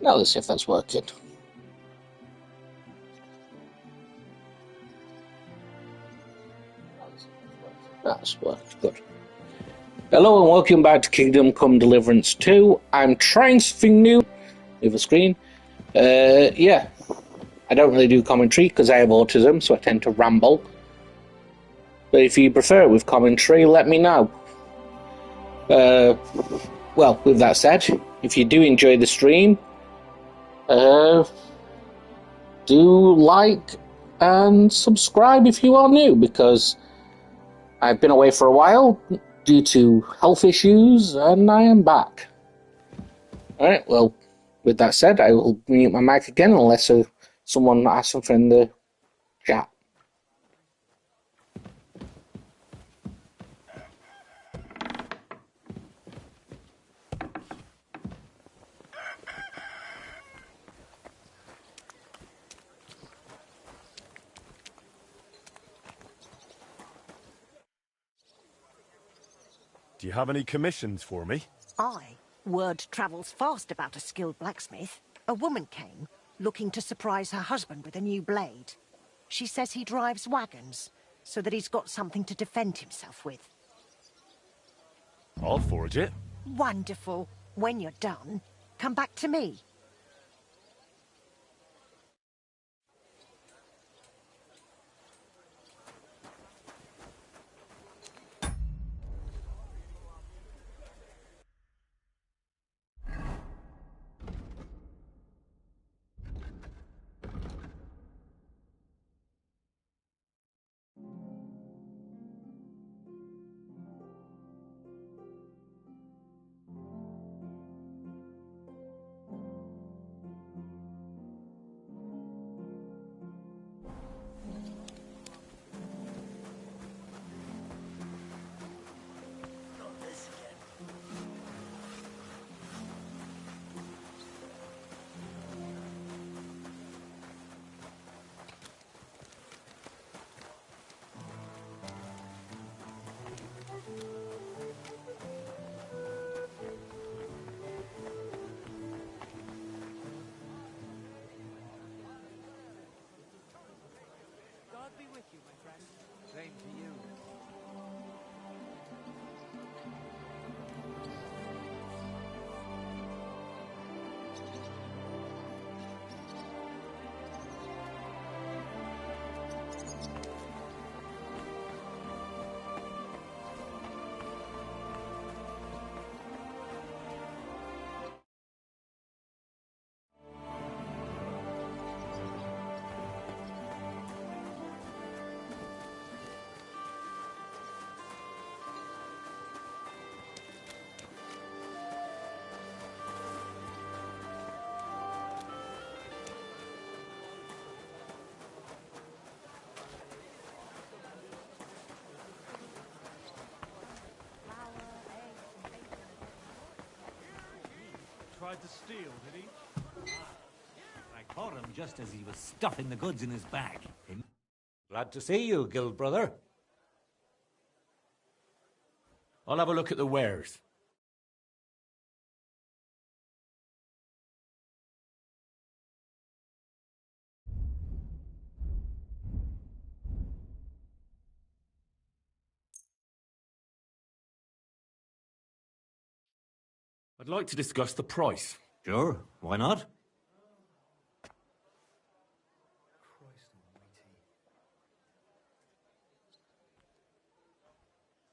Now let's see if that's working. That's worked. Good. Hello and welcome back to Kingdom Come Deliverance 2. I'm trying something new with the screen. Yeah, I don't really do commentary because I have autism, so I tend to ramble. But if you prefer it with commentary, let me know. Well, with that said, if you do enjoy the stream, do like and subscribe if you are new, because I've been away for a while due to health issues, and I am back. Alright, well, with that said, I will mute my mic again unless someone asks something in the chat. Do you have any commissions for me? Aye. Word travels fast about a skilled blacksmith. A woman came, looking to surprise her husband with a new blade. She says he drives wagons, so that he's got something to defend himself with. I'll forge it. Wonderful. When you're done, come back to me. God be with you, my friend. Same to you. Tried to steal, did he? I caught him just as he was stuffing the goods in his bag. Glad to see you, guild brother. I'll have a look at the wares. I'd like to discuss the price. Sure, why not?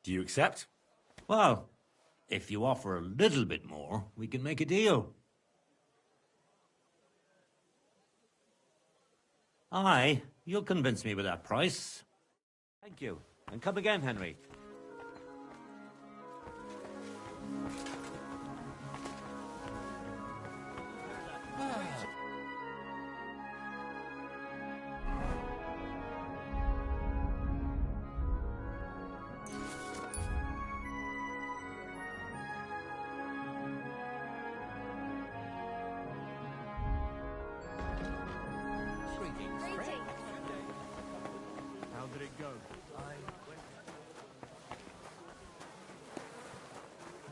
Do you accept? Well, if you offer a little bit more, we can make a deal. Aye, you'll convince me with that price. Thank you, and come again, Henry. How did it go?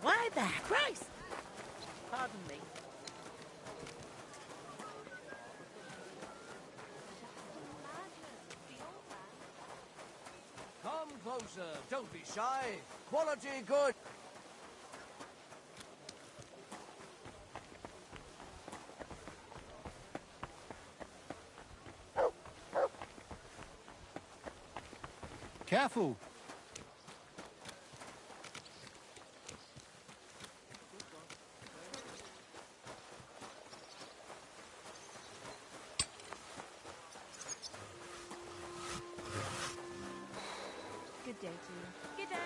Why the Christ? Pardon me. Come closer. Don't be shy. Quality good. Careful. Good day to you. Good day.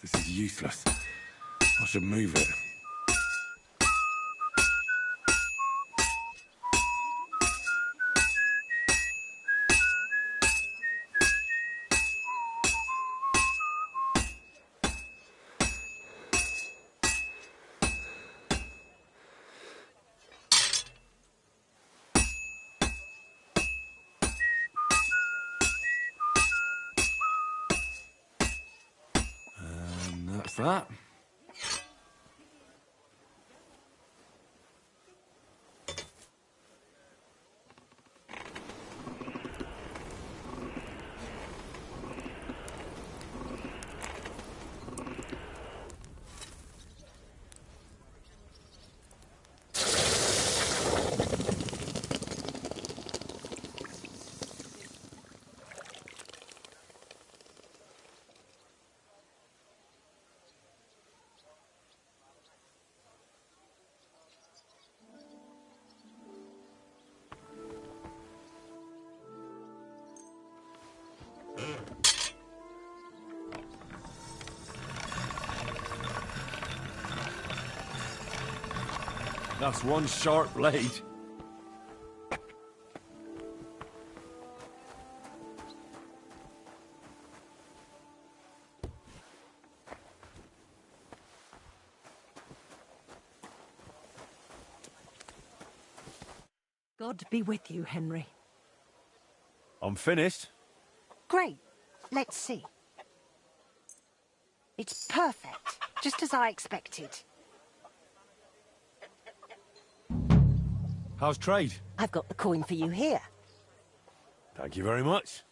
This is useless. I should move it. And that's that. That's one sharp blade. God be with you, Henry. I'm finished. Great. Let's see. It's perfect, just as I expected. How's trade? I've got the coin for you here. Thank you very much.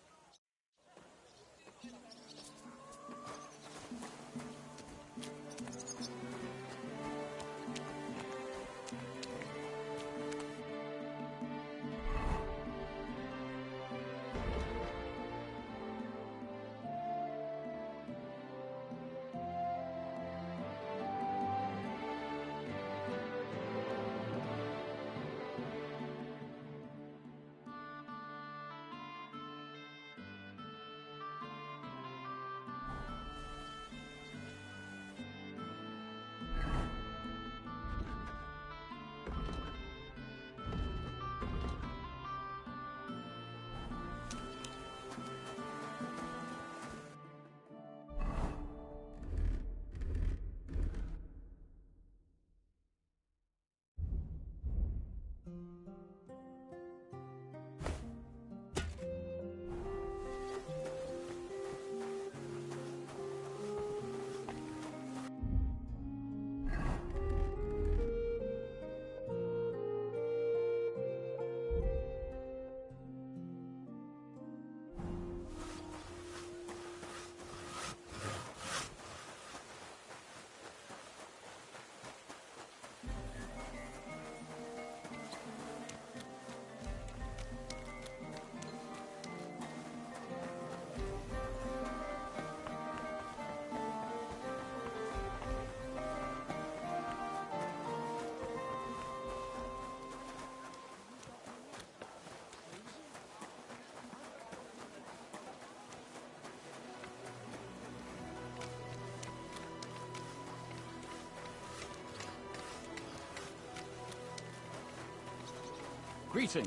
Greetings.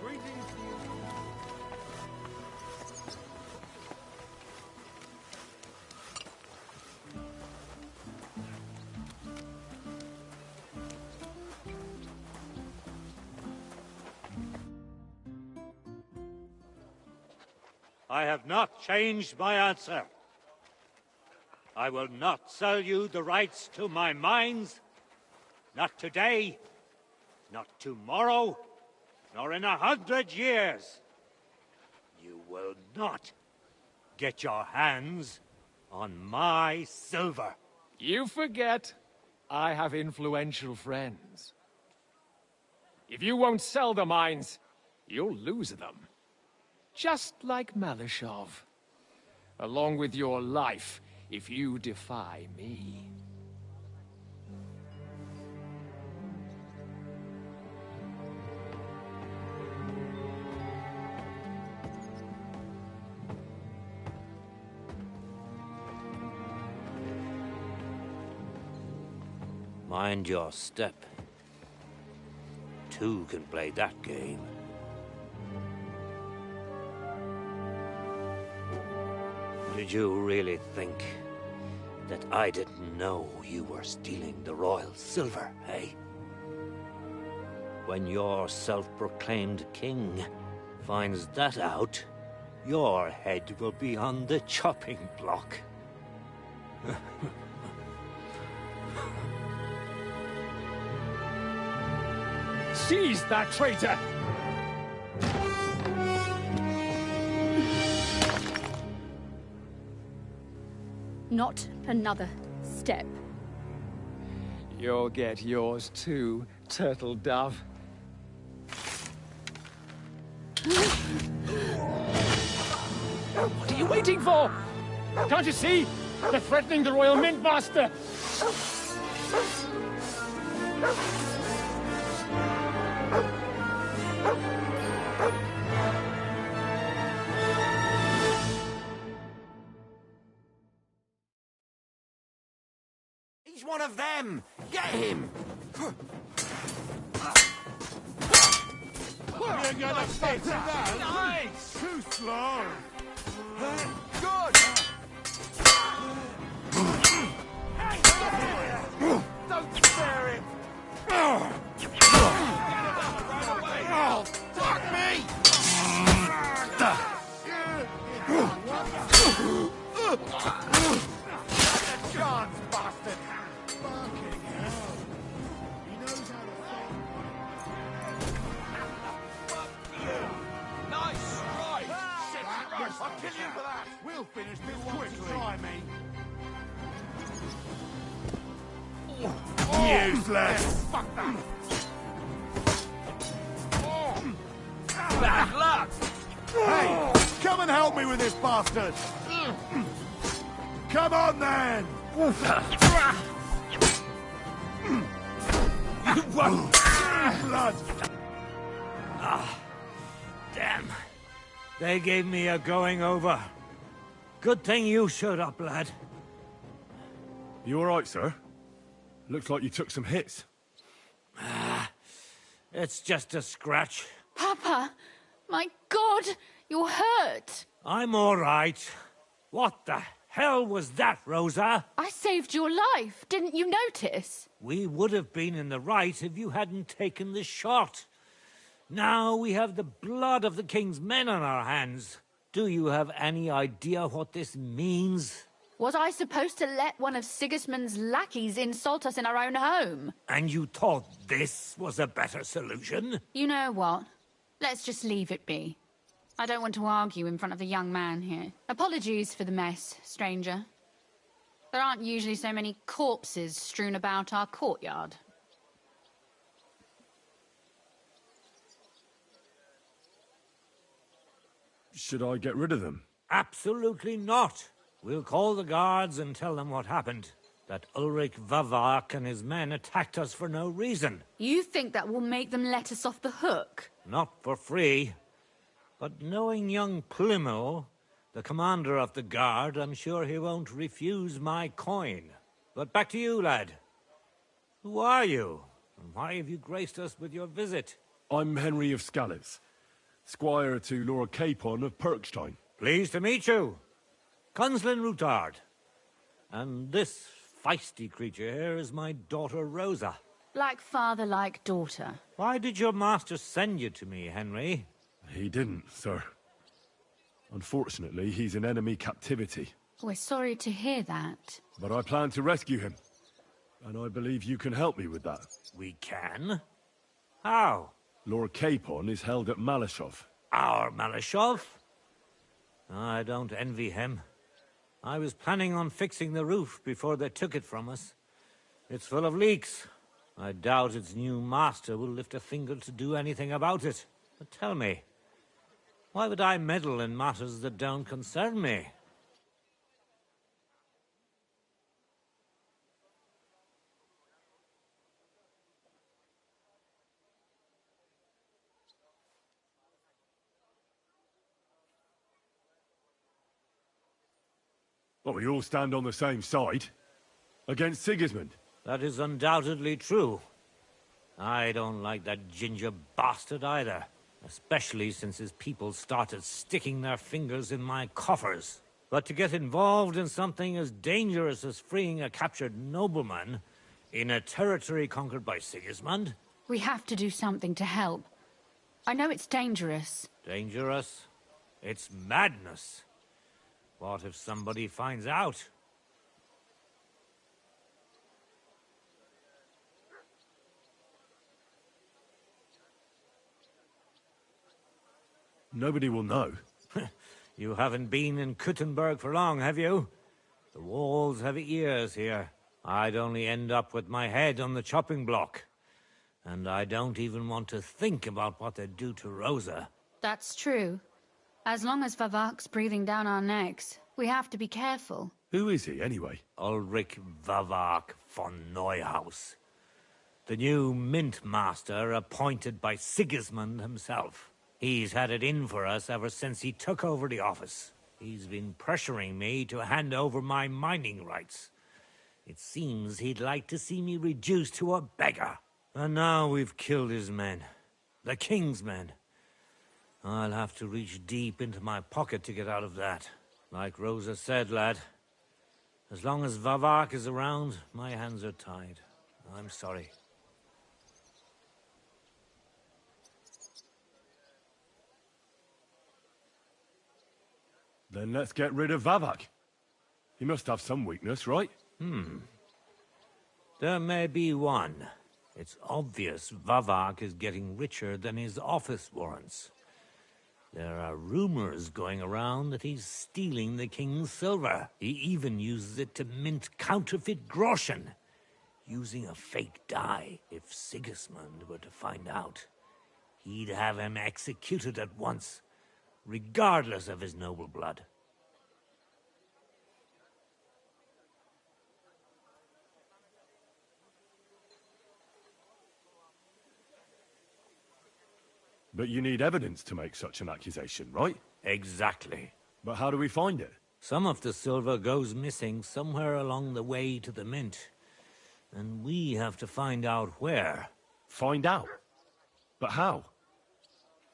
Greetings to you. I have not changed my answer. I will not sell you the rights to my mines. Not today, not tomorrow, nor in 100 years. You will not get your hands on my silver. You forget I have influential friends. If you won't sell the mines, you'll lose them. Just like Malishov. Along with your life, if you defy me. Mind your step. Two can play that game. Did you really think that I didn't know you were stealing the royal silver, eh? When your self-proclaimed king finds that out, your head will be on the chopping block. Seize that traitor! Not another step. You'll get yours too, turtle dove. What are you waiting for? Can't you see? They're threatening the Royal Mint Master! He's one of them! Get him! You're gonna fit that? Nice! Too slow. Good! Don't spare him! Oh, fuck me! Chance, bastard! Fucking hell. He knows how to fight. Nice strike! Shit, Christ, I'll kill you for that! We'll finish this quickly. Try me! Useless. Fuck that! Bad luck! Hey, come and help me with this bastard. Come on then. You won't! Blood. Damn. They gave me a going over. Good thing you showed up, lad. You alright, sir? Looks like you took some hits. It's just a scratch. Papa! My God! You're hurt! I'm all right. What the hell was that, Rosa? I saved your life. Didn't you notice? We would have been in the right if you hadn't taken the shot. Now we have the blood of the king's men on our hands. Do you have any idea what this means? Was I supposed to let one of Sigismund's lackeys insult us in our own home? And you thought this was a better solution? You know what? Let's just leave it be. I don't want to argue in front of the young man here. Apologies for the mess, stranger. There aren't usually so many corpses strewn about our courtyard. Should I get rid of them? Absolutely not. We'll call the guards and tell them what happened. That Ulrich Vavak and his men attacked us for no reason. You think that will make them let us off the hook? Not for free. But knowing young Plymouth, the commander of the guard, I'm sure he won't refuse my coin. But back to you, lad. Who are you? And why have you graced us with your visit? I'm Henry of Scales, squire to Lord Capon of Perkstein. Pleased to meet you. Conslin Routard. And this feisty creature here is my daughter Rosa. Like father, like daughter. Why did your master send you to me, Henry? He didn't, sir. Unfortunately, he's in enemy captivity. We're sorry to hear that. But I plan to rescue him. And I believe you can help me with that. We can? How? Lord Capon is held at Malashov. Our Malashov? I don't envy him. I was planning on fixing the roof before they took it from us. It's full of leaks. I doubt its new master will lift a finger to do anything about it. But tell me, why would I meddle in matters that don't concern me? But we all stand on the same side. Against Sigismund. That is undoubtedly true. I don't like that ginger bastard either. Especially since his people started sticking their fingers in my coffers. But to get involved in something as dangerous as freeing a captured nobleman in a territory conquered by Sigismund? We have to do something to help. I know it's dangerous. Dangerous? It's madness. What if somebody finds out? Nobody will know. You haven't been in Kuttenberg for long, have you? The walls have ears here. I'd only end up with my head on the chopping block. And I don't even want to think about what they'd do to Rosa. That's true. As long as Vavak's breathing down our necks, we have to be careful. Who is he, anyway? Ulrich Vavak von Neuhaus. The new mint master appointed by Sigismund himself. He's had it in for us ever since he took over the office. He's been pressuring me to hand over my mining rights. It seems he'd like to see me reduced to a beggar. And now we've killed his men. The king's men. I'll have to reach deep into my pocket to get out of that. Like Rosa said, lad. As long as Vavak is around, my hands are tied. I'm sorry. Then let's get rid of Vavak. He must have some weakness, right? There may be one. It's obvious Vavak is getting richer than his office warrants. There are rumors going around that he's stealing the king's silver. He even uses it to mint counterfeit groschen, using a fake die. If Sigismund were to find out, he'd have him executed at once, regardless of his noble blood. But you need evidence to make such an accusation, right? Exactly. But how do we find it? Some of the silver goes missing somewhere along the way to the mint. And we have to find out where. Find out? But how?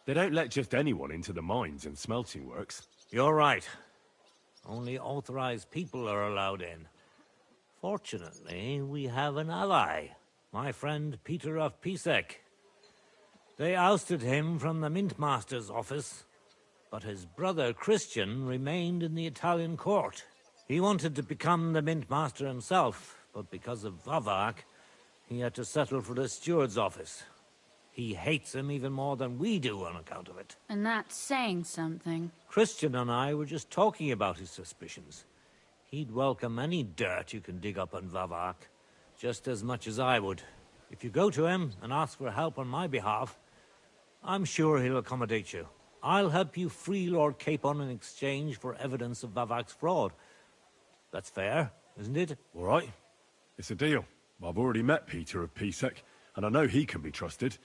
They don't let just anyone into the mines and smelting works. You're right. Only authorized people are allowed in. Fortunately, we have an ally. My friend Peter of Pisek. They ousted him from the Mintmaster's office, but his brother Christian remained in the Italian court. He wanted to become the Mintmaster himself, but because of Vavak, he had to settle for the steward's office. He hates him even more than we do on account of it. And that's saying something. Christian and I were just talking about his suspicions. He'd welcome any dirt you can dig up on Vavak, just as much as I would. If you go to him and ask for help on my behalf, I'm sure he'll accommodate you. I'll help you free Lord Capon in exchange for evidence of Vavak's fraud. That's fair, isn't it? All right. It's a deal. I've already met Peter of Pisek, and I know he can be trusted.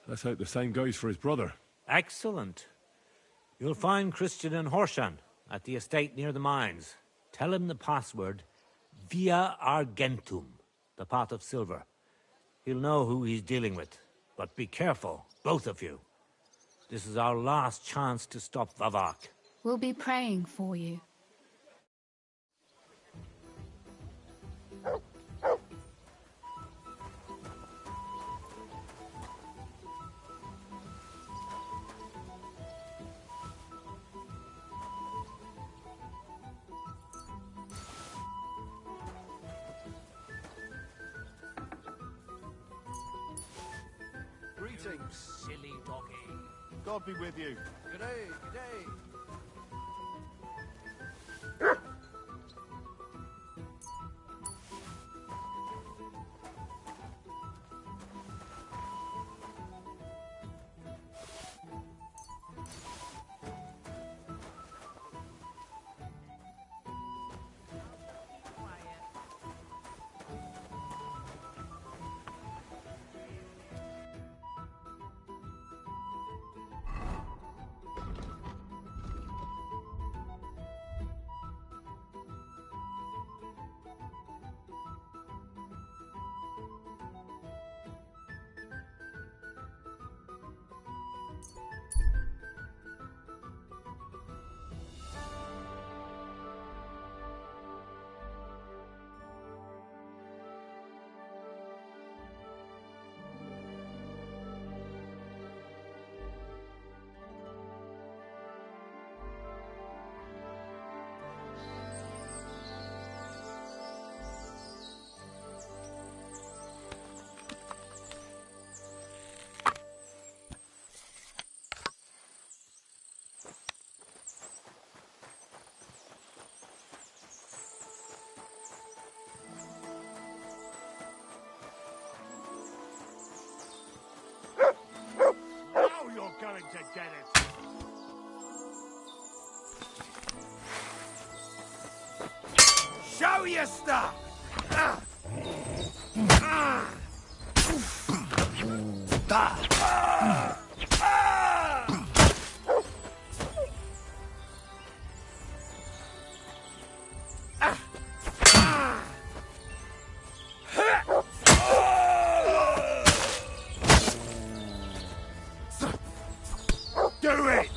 Let's hope the same goes for his brother. Excellent. You'll find Christian in Horshan, at the estate near the mines. Tell him the password, Via Argentum, the pot of silver. He'll know who he's dealing with. But be careful, both of you. This is our last chance to stop Vavak. We'll be praying for you. Greetings, silly doggy. God be with you. G'day, g'day. Now you're going to get it. Show your stuff! Do it!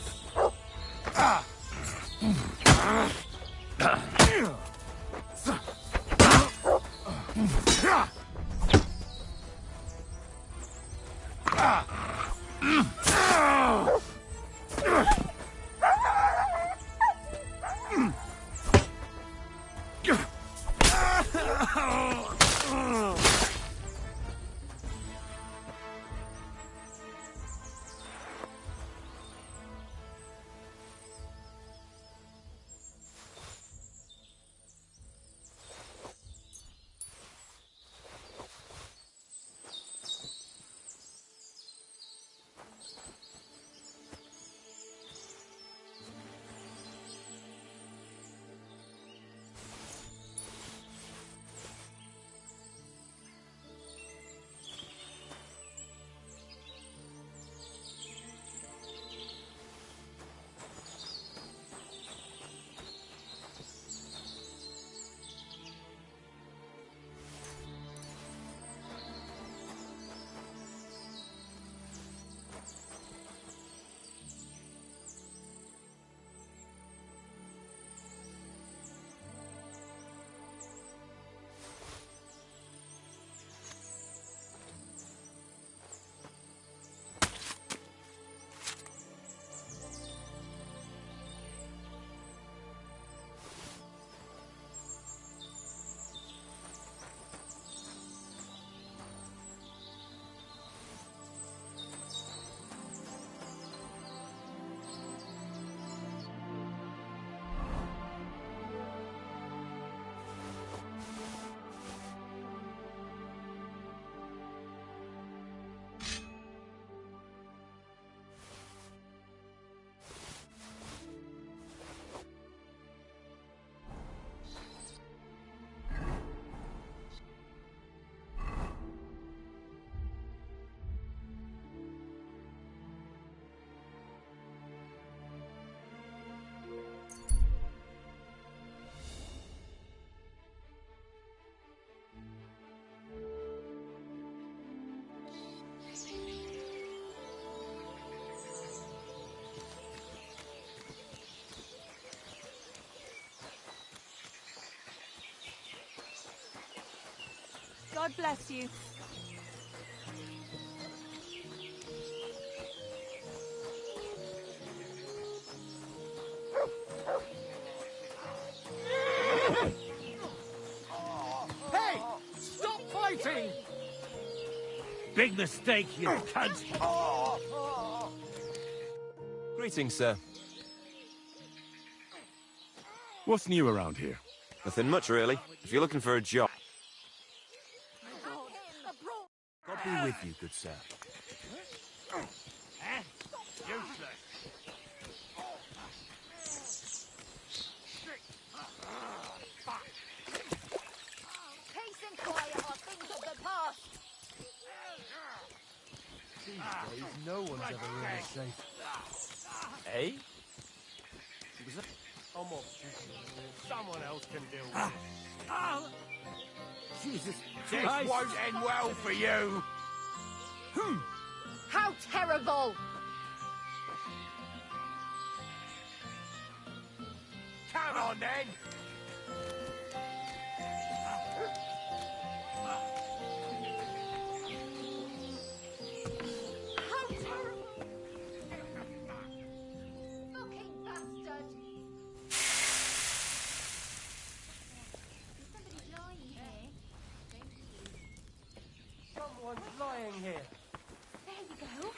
God bless you. Hey! Stop fighting! Big mistake, you cunt! Greetings, sir. What's new around here? Nothing much, really. If you're looking for a job... God be with you, good sir. Useless! Peace and quiet are things of the past. These days, no one's ever really safe. Eh? I'm off. Someone else can deal with it. Jesus This Christ! won't end well for you. How terrible! Come on, then. How terrible! Fucking bastard! Somebody's lying here. Someone's lying here. There you go.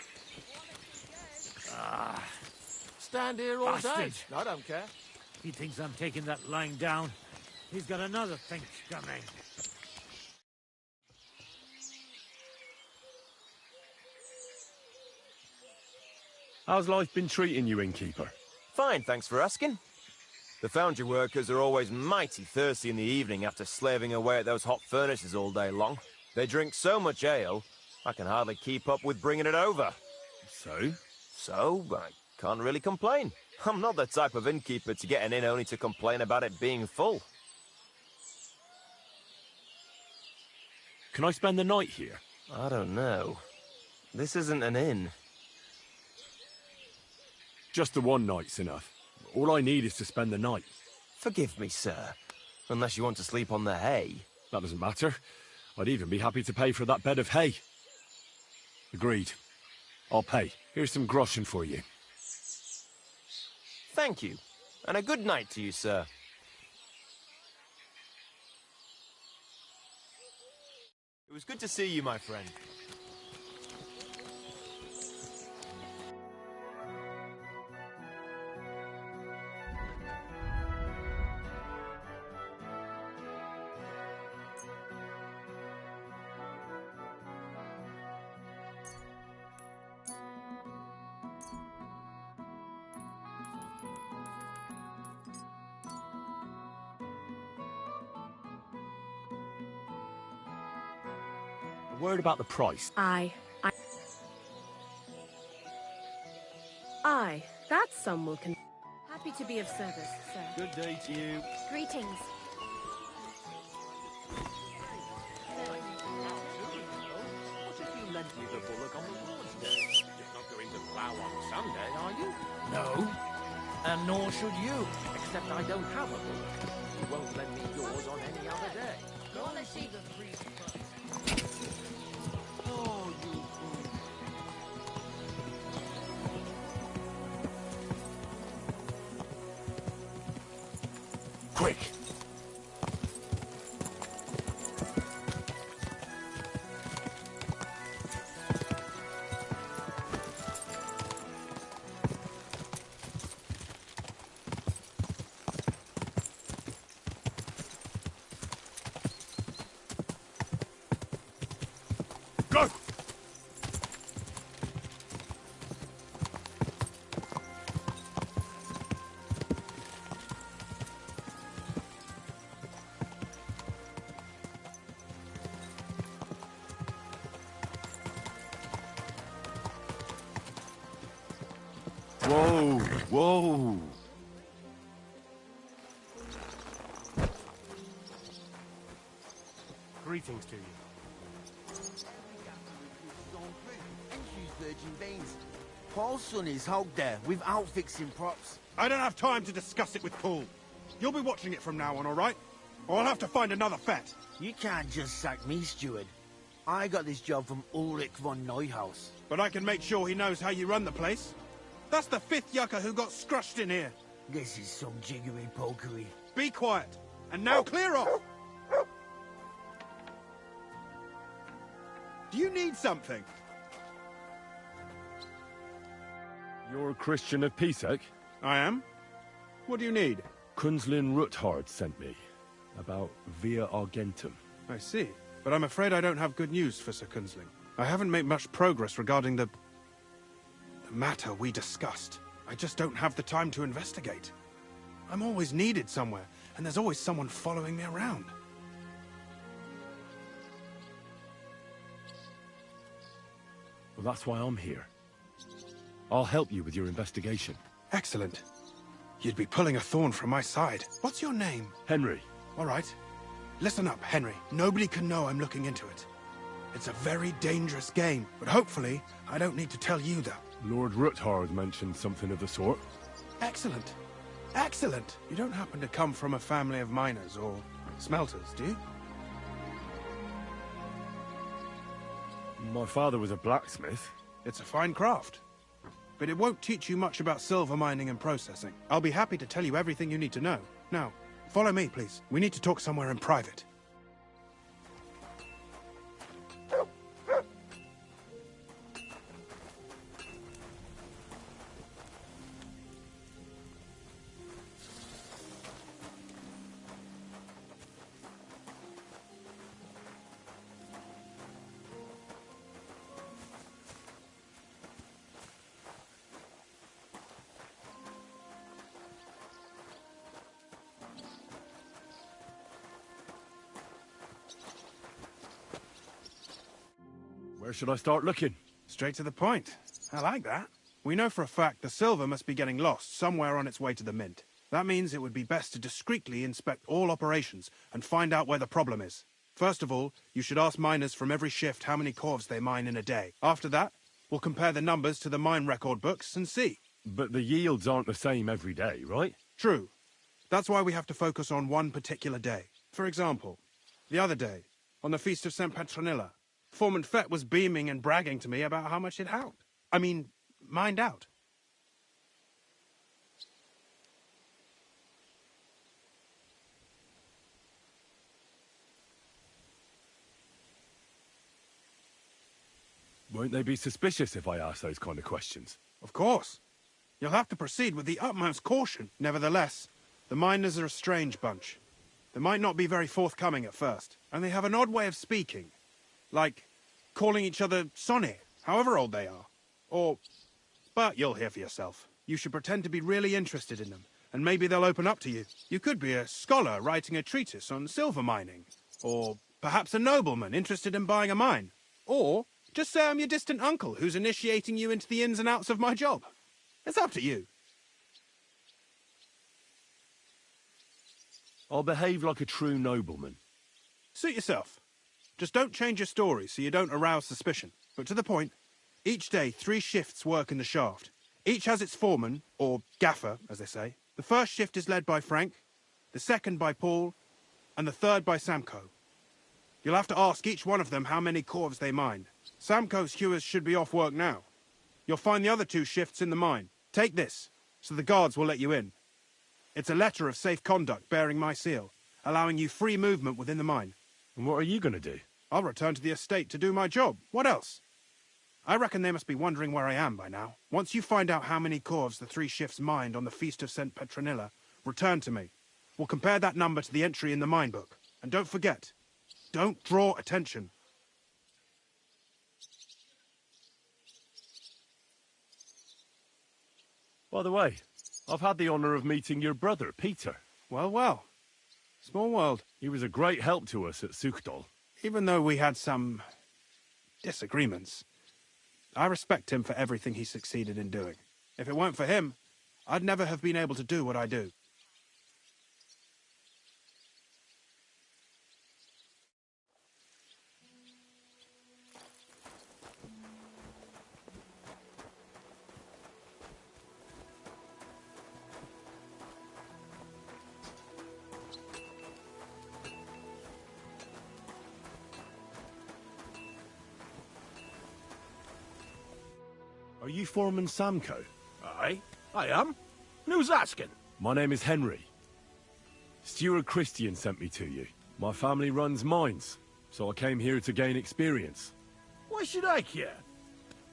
Stand here all day. Bastard. I don't care. He thinks I'm taking that lying down. He's got another thing coming. How's life been treating you, innkeeper? Fine, thanks for asking. The foundry workers are always mighty thirsty in the evening after slaving away at those hot furnaces all day long. They drink so much ale, I can hardly keep up with bringing it over. So? So, I can't really complain. I'm not the type of innkeeper to get an inn only to complain about it being full. Can I spend the night here? I don't know. This isn't an inn. Just the one night's enough. All I need is to spend the night. Forgive me, sir. Unless you want to sleep on the hay. That doesn't matter. I'd even be happy to pay for that bed of hay. Agreed. I'll pay. Here's some groschen for you. Thank you. And a good night to you, sir. It was good to see you, my friend. A word about the price. Aye, that sum will Happy to be of service, sir. Good day to you. Greetings. What if you lent me the bullock on the Lord's Day? You're not going to plough on Sunday, are you? No, and nor should you, except I don't have a bullock. You won't lend me yours on any other day. Go on and see the priest. Oh, you fool. Quick! Go! Whoa! Whoa! Greetings to you. Virgin veins. Paul's son is out there without fixing props. I don't have time to discuss it with Paul. You'll be watching it from now on, all right? or I'll have to find another vet. You can't just sack me, steward. I got this job from Ulrich von Neuhaus. But I can make sure he knows how you run the place. That's the 5th yucca who got scrushed in here. This is some jiggery-pokery. Be quiet. And now clear off. Do you need something? You're a Christian of Pisek? I am. What do you need? Kunzlin Ruthard sent me. About Via Argentum. I see. But I'm afraid I don't have good news for Sir Kunzling. I haven't made much progress regarding the matter we discussed. I just don't have the time to investigate. I'm always needed somewhere, and there's always someone following me around. Well, that's why I'm here. I'll help you with your investigation. Excellent. You'd be pulling a thorn from my side. What's your name? Henry. All right. Listen up, Henry. Nobody can know I'm looking into it. It's a very dangerous game, but hopefully I don't need to tell you that. Lord Ruthard mentioned something of the sort. Excellent. Excellent. You don't happen to come from a family of miners or smelters, do you? My father was a blacksmith. It's a fine craft. But it won't teach you much about silver mining and processing. I'll be happy to tell you everything you need to know. Now, follow me, please. We need to talk somewhere in private. Where should I start looking? Straight to the point. I like that. We know for a fact the silver must be getting lost somewhere on its way to the mint. That means it would be best to discreetly inspect all operations and find out where the problem is. First of all, you should ask miners from every shift how many corves they mine in a day. After that, we'll compare the numbers to the mine record books and see. But the yields aren't the same every day, right? True. That's why we have to focus on one particular day. For example, the other day, on the Feast of St. Petronilla, Foreman Fett was beaming and bragging to me about how much it helped. I mean, mined out. Won't they be suspicious if I ask those kind of questions? Of course. You'll have to proceed with the utmost caution. Nevertheless, the miners are a strange bunch. They might not be very forthcoming at first, and they have an odd way of speaking. Like calling each other Sonny, however old they are. But you'll hear for yourself. You should pretend to be really interested in them, and maybe they'll open up to you. You could be a scholar writing a treatise on silver mining, or perhaps a nobleman interested in buying a mine. Or just say I'm your distant uncle who's initiating you into the ins and outs of my job. It's up to you. I'll behave like a true nobleman. Suit yourself. Just don't change your story so you don't arouse suspicion. But to the point, each day 3 shifts work in the shaft. Each has its foreman, or gaffer, as they say. The first shift is led by Frank, the second by Paul, and the third by Samko. You'll have to ask each one of them how many corves they mine. Samko's hewers should be off work now. You'll find the other 2 shifts in the mine. Take this, so the guards will let you in. It's a letter of safe conduct bearing my seal, allowing you free movement within the mine. And what are you going to do? I'll return to the estate to do my job. What else? I reckon they must be wondering where I am by now. Once you find out how many corves the 3 shifts mined on the Feast of St. Petronilla, return to me. We'll compare that number to the entry in the mine book. And don't forget, don't draw attention. By the way, I've had the honour of meeting your brother, Peter. Well, well. Small world. He was a great help to us at Suchdol. Even though we had some disagreements, I respect him for everything he succeeded in doing. If it weren't for him, I'd never have been able to do what I do. Are you Foreman Samco? Aye, I am. And who's asking? My name is Henry. Steward Christian sent me to you. My family runs mines, so I came here to gain experience. Why should I care?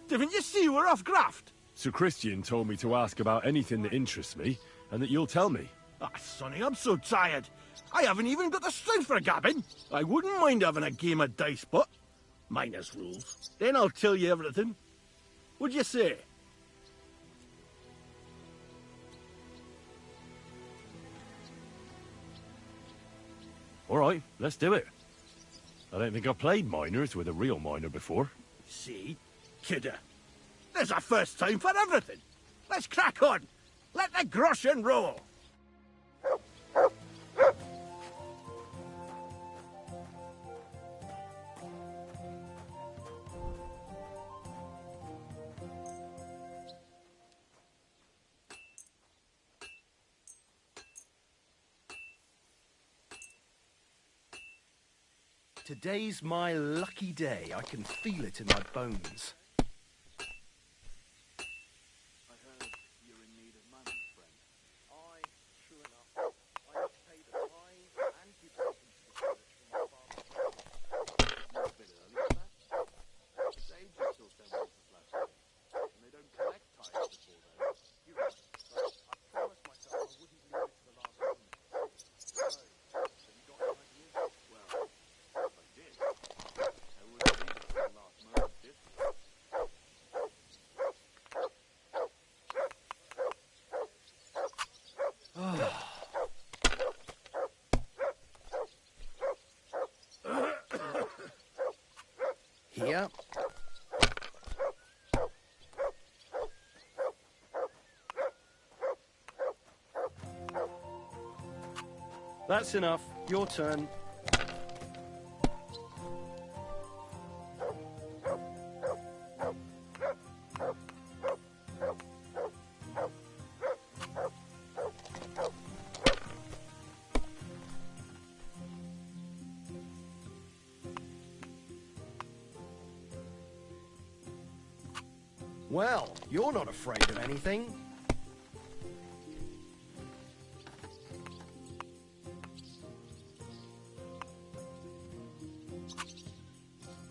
Didn't you see we're off graft? Sir Christian told me to ask about anything that interests me, and that you'll tell me. Ah, Sonny, I'm so tired. I haven't even got the strength for gabbing. I wouldn't mind having a game of dice, but minus rules. Then I'll tell you everything. What'd you say? All right, let's do it. I don't think I've played miners with a real miner before. See? Kidder. There's a first time for everything. Let's crack on. Let the groschen roll. Today's my lucky day. I can feel it in my bones. Here. That's enough. Your turn. Well, you're not afraid of anything.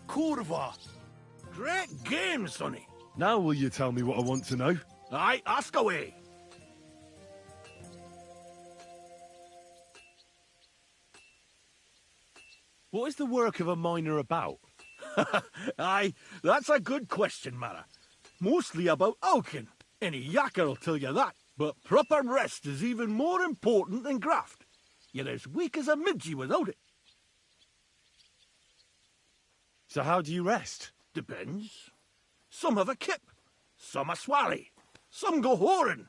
Curva. Great game, Sonny. Now will you tell me what I want to know? Aye, ask away. What is the work of a miner about? Aye, that's a good question, Mara. Mostly about oaken. Any yakker'll tell you that. But proper rest is even more important than graft. You're as weak as a midgie without it. So how do you rest? Depends. Some have a kip. Some a swally. Some go whoring.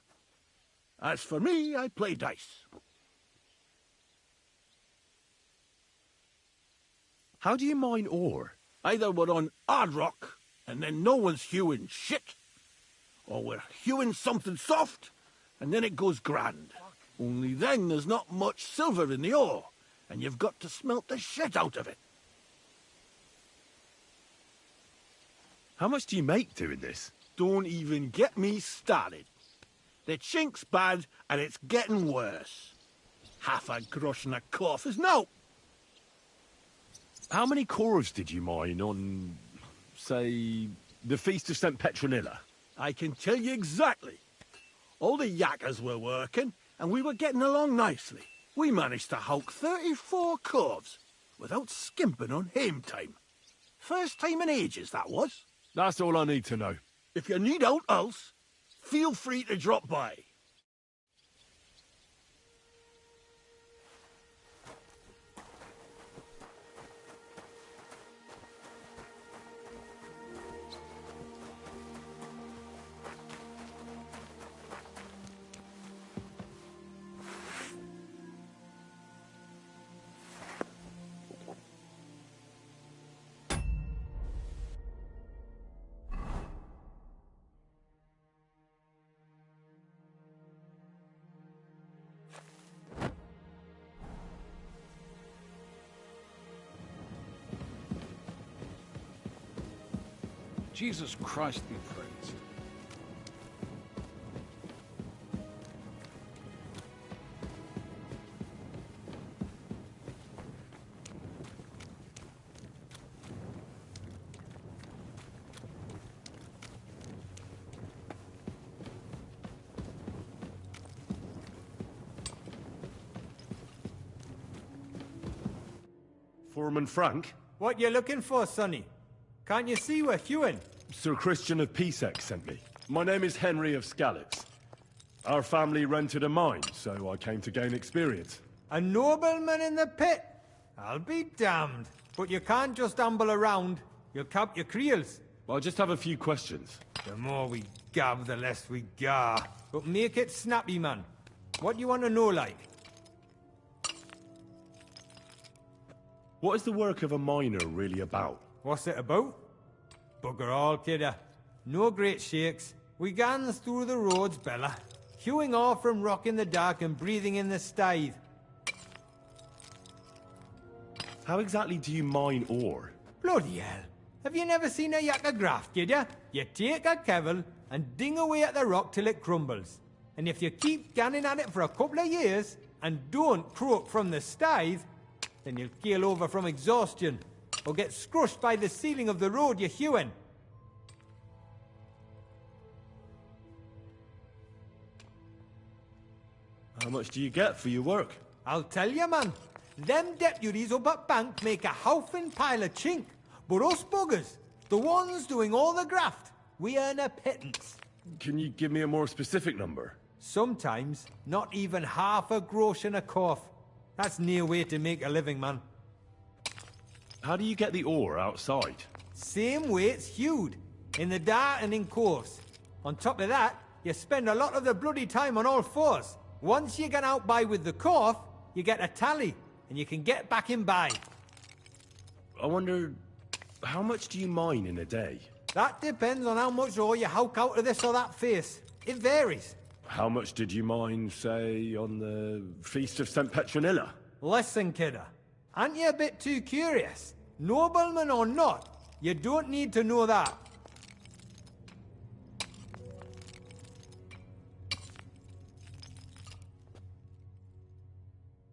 As for me, I play dice. How do you mine ore? Either we're on hard rock, and then no one's hewing shit. Or we're hewing something soft, and then it goes grand. Only then there's not much silver in the ore, and you've got to smelt the shit out of it. How much do you make doing this? Don't even get me started. The chink's bad, and it's getting worse. Half a grosh and a cough is no. How many cores did you mine on, say, the Feast of St. Petronilla? I can tell you exactly. All the yakkers were working, and we were getting along nicely. We managed to hulk 34 corves without skimping on hame time. First time in ages, that was. That's all I need to know. If you need out else, feel free to drop by. Jesus Christ be praised. Foreman Frank? What you looking for, Sonny? Can't you see we're Hewin? Sir Christian of Pisek sent me. My name is Henry of Scallops. Our family rented a mine, so I came to gain experience. A nobleman in the pit? I'll be damned. But you can't just amble around. You'll cap your creels. I just have a few questions. The more we gab, the less we gar. But make it snappy, man. What do you want to know, like? What is the work of a miner really about? What's it about? Bugger all, kidder. No great shakes. We gans through the roads, Bella. Hewing off from rock in the dark and breathing in the stithe. How exactly do you mine ore? Bloody hell. Have you never seen a yakka graft, kid ya? You take a kevel and ding away at the rock till it crumbles. And if you keep ganning at it for a couple of years and don't croak from the stithe, then you'll keel over from exhaustion or get scrushed by the ceiling of the road you're hewing. How much do you get for your work? I'll tell you, man. Them deputies up at Bank make a howfin pile of chink. But us buggers, the ones doing all the graft, we earn a pittance. Can you give me a more specific number? Sometimes, not even half a grosh and a cough. That's near way to make a living, man. How do you get the ore outside? Same way it's hewed, in the dark and in course. On top of that, you spend a lot of the bloody time on all fours. Once you get out by with the cough, you get a tally, and you can get back in by. I wonder, how much do you mine in a day? That depends on how much ore you howk out of this or that face. It varies. How much did you mine, say, on the Feast of St. Petronilla? Listen, kidder. Aren't you a bit too curious? Nobleman or not, you don't need to know that.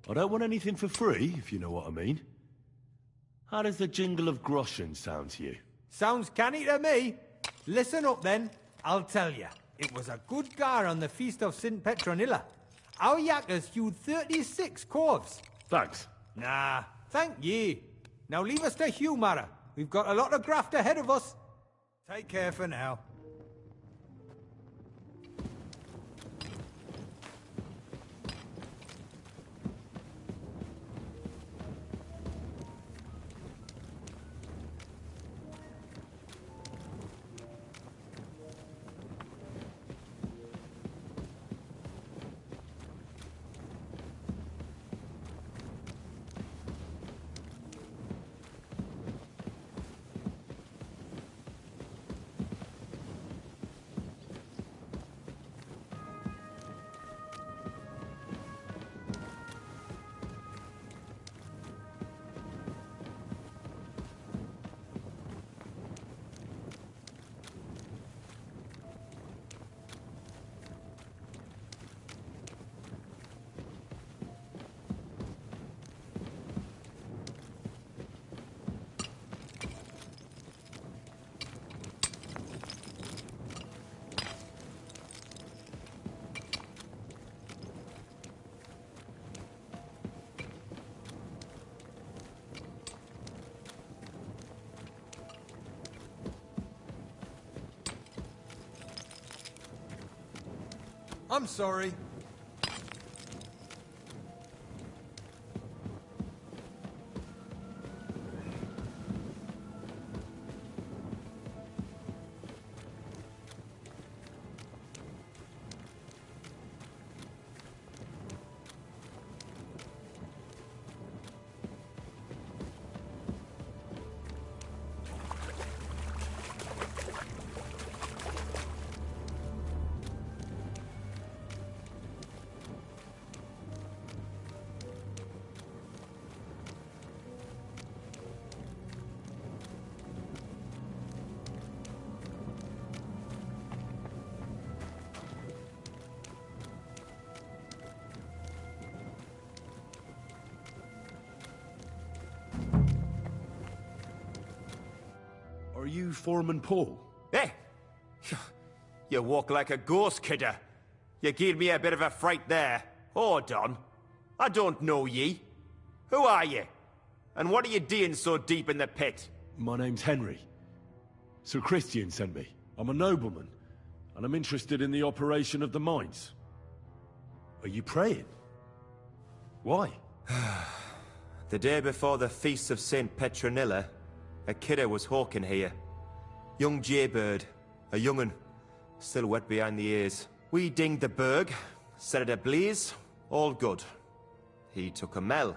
I don't want anything for free, if you know what I mean. How does the jingle of groschen sound to you? Sounds canny to me. Listen up then, I'll tell you. It was a good gar on the Feast of St. Petronilla. Our yakkers hewed 36 corves. Thanks. Nah, thank ye. Now leave us to hew, Mara. We've got a lot of graft ahead of us. Take care for now. I'm sorry. Are you Foreman Paul? Eh? You walk like a ghost, kidder. You gave me a bit of a fright there. Hold on. I don't know ye. Who are ye? And what are you doing so deep in the pit? My name's Henry. Sir Christian sent me. I'm a nobleman, and I'm interested in the operation of the mines. Are you praying? Why? The day before the feast of St. Petronilla, a kidder was hawking here. Young jaybird, a young'un, still wet behind the ears. We dinged the berg, set it ablaze, all good. He took a mell,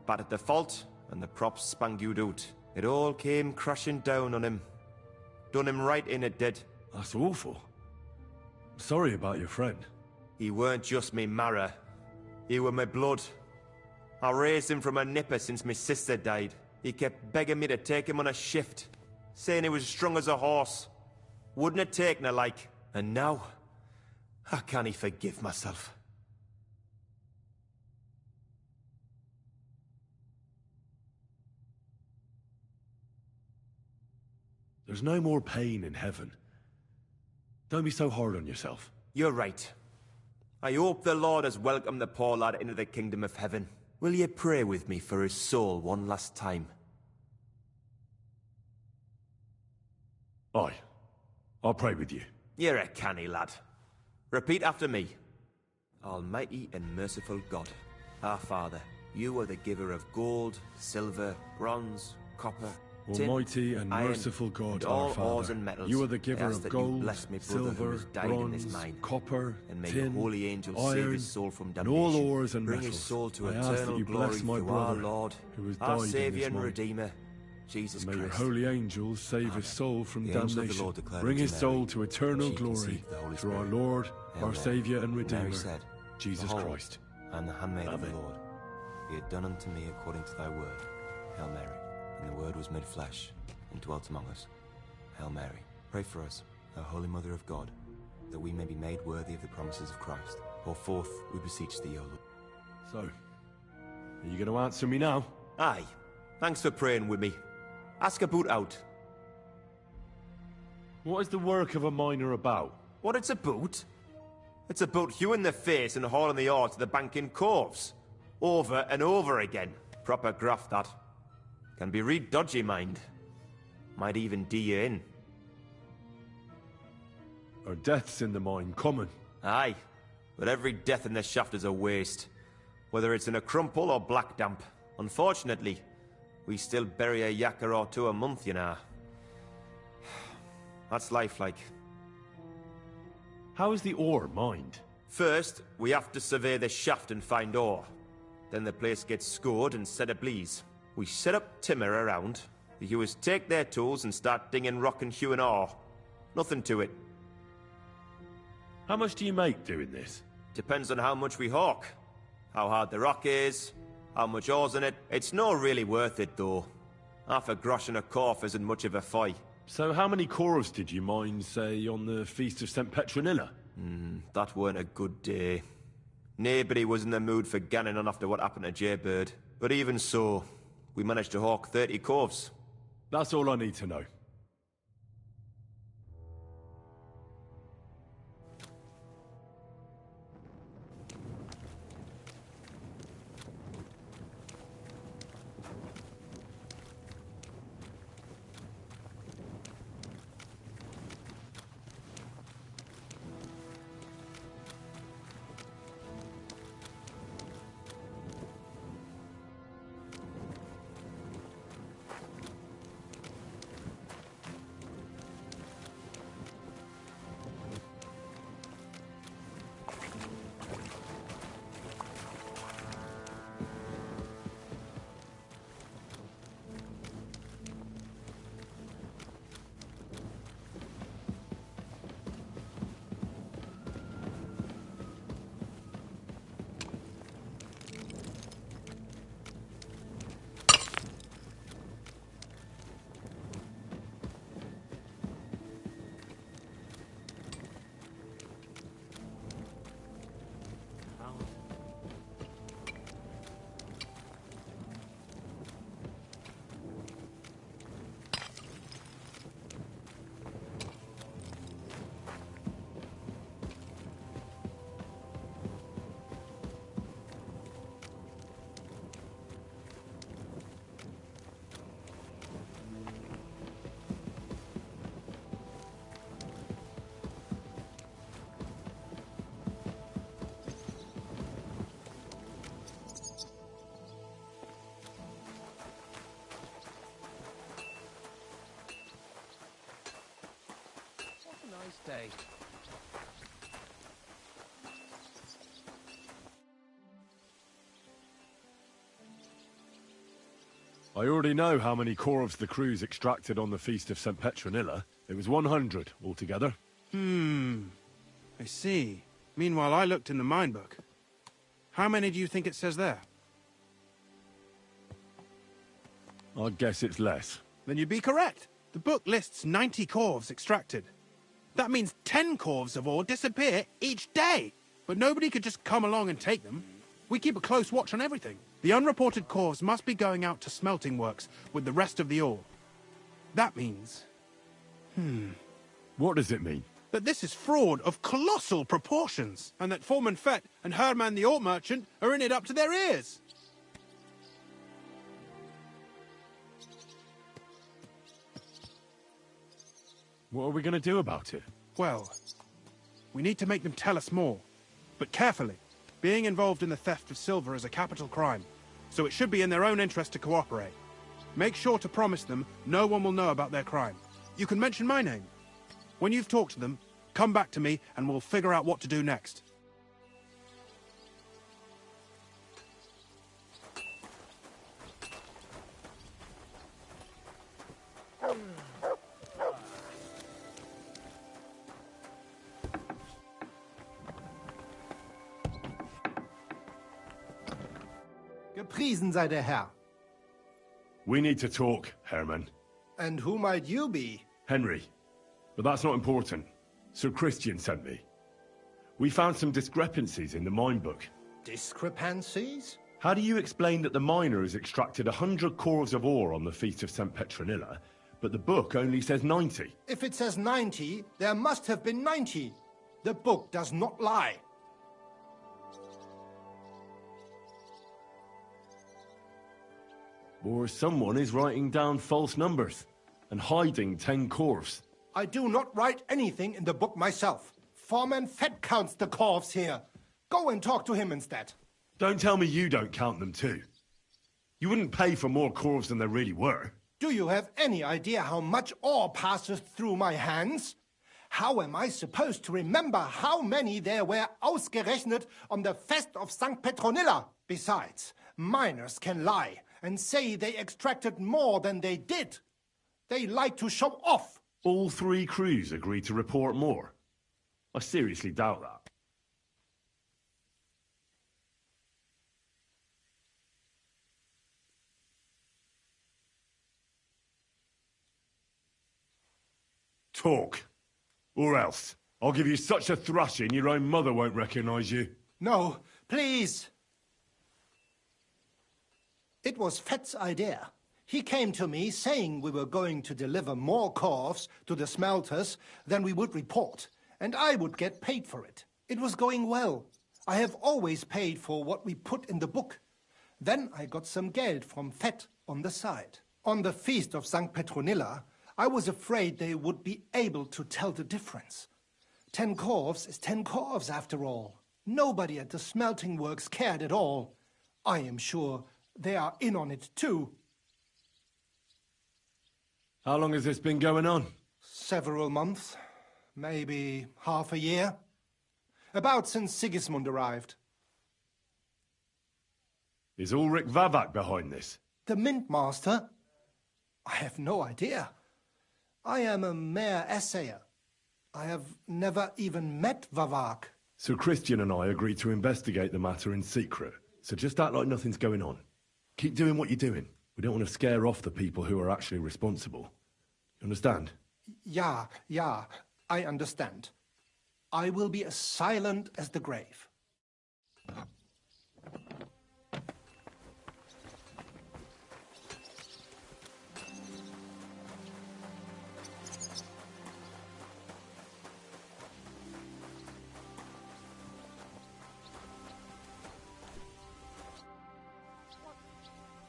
battered the fault, and the props spangued out. It all came crashing down on him. Done him right in, it did. That's awful. Sorry about your friend. He weren't just me marrow. He were my blood. I raised him from a nipper since my sister died. He kept begging me to take him on a shift, saying he was strong as a horse. Wouldn't have taken her like. And now, I can't forgive myself. There's no more pain in heaven. Don't be so hard on yourself. You're right. I hope the Lord has welcomed the poor lad into the kingdom of heaven. Will you pray with me for his soul one last time? Aye. I'll pray with you. You're a canny lad. Repeat after me. Almighty and merciful God, our Father, you are the giver of gold, silver, bronze, copper, tin, Almighty and iron, merciful God, and our all Father, ores and metals. you are the giver I ask of that you gold, bless me brother who silver, has died in this bronze, mine. copper, And may tin, your holy angels save iron, his soul from and damnation. all ores and Bring metals. his soul to I ask that eternal you glory bless my through our brother, Lord, who has our died in Saviour this and mine. Redeemer, Jesus May Christ. your holy angels save his soul from The angel of the damnation. Lord declared Bring unto his Mary, soul to eternal she glory conceived the Holy through our Spirit. Lord, Hail our Mary. Saviour and Redeemer, Mary said, Jesus Behold, Christ. I am the handmaid of the Amen. Lord. Be it done unto me according to thy word. Hail Mary. And the word was made flesh and dwelt among us. Hail Mary. Pray for us, O Holy Mother of God, that we may be made worthy of the promises of Christ. Pour forth, we beseech thee, O Lord. So, are you going to answer me now? Aye. Thanks for praying with me. Ask a boot out. What is the work of a miner about? What it's about? It's about you in the face and hauling the ore to the bank in coves. Over and over again. Proper graft, that. Can be real dodgy, mind. Might even do you in. Are deaths in the mine common? Aye. But every death in the shaft is a waste. Whether it's in a crumple or black damp. Unfortunately, we still bury a yakka or two a month, you know. That's life like. How is the ore mined? First, we have to survey the shaft and find ore. Then the place gets scored and set ablaze. We set up timber around. The hewers take their tools and start dinging rock and hewing ore. Nothing to it. How much do you make doing this? Depends on how much we hawk. How hard the rock is, how much ore's in it. It's not really worth it, though. Half a grosh and a corf isn't much of a fight. So how many corves did you mine, say, on the Feast of St. Petronilla? That weren't a good day. Nobody was in the mood for ganning on after what happened to Jaybird. But even so, we managed to hawk 30 corves. That's all I need to know. way. I already know how many corvs the crews extracted on the Feast of St. Petronilla. It was 100 altogether. I see. Meanwhile, I looked in the mine book. How many do you think it says there? I'd guess it's less. Then you'd be correct. The book lists 90 corvs extracted. That means 10 corvs of ore disappear each day. But nobody could just come along and take them. We keep a close watch on everything. The unreported corvs must be going out to smelting works with the rest of the ore. That means... What does it mean? that this is fraud of colossal proportions, and that Foreman Fett and Herman the ore merchant are in it up to their ears. What are we going to do about it? Well, we need to make them tell us more, but carefully. Being involved in the theft of silver is a capital crime, so it should be in their own interest to cooperate. Make sure to promise them no one will know about their crime. You can mention my name. When you've talked to them, come back to me and we'll figure out what to do next. Gepriesen sei der Herr. We need to talk, Herman. And who might you be? Henry. But that's not important. Sir Christian sent me. We found some discrepancies in the mine book. Discrepancies? How do you explain that the miner has extracted 100 cores of ore on the Feast of St. Petronilla, but the book only says 90? If it says 90, there must have been 90. The book does not lie. Or someone is writing down false numbers and hiding 10 cores. I do not write anything in the book myself. Foreman Fett counts the corves here. Go and talk to him instead. Don't tell me you don't count them too. You wouldn't pay for more corves than there really were. Do you have any idea how much ore passes through my hands? How am I supposed to remember how many there were ausgerechnet on the Fest of St. Petronilla? Besides, miners can lie and say they extracted more than they did. They like to show off. All 3 crews agreed to report more. I seriously doubt that. Talk. Or else. I'll give you such a thrashing your own mother won't recognize you. No, please. It was Fett's idea. He came to me saying we were going to deliver more corves to the smelters than we would report, and I would get paid for it. It was going well. I have always paid for what we put in the book. Then I got some geld from Fett on the side. On the Feast of St. Petronilla, I was afraid they would be able to tell the difference. 10 corves is 10 corves after all. Nobody at the smelting works cared at all. I am sure they are in on it too. How long has this been going on? Several months. Maybe half a year. About since Sigismund arrived. Is Ulrich Vavak behind this? The Mint Master? I have no idea. I am a mere assayer. I have never even met Vavak. Sir Christian and I agreed to investigate the matter in secret, so just act like nothing's going on. Keep doing what you're doing. We don't want to scare off the people who are actually responsible. You understand? Yeah, I understand. I will be as silent as the grave.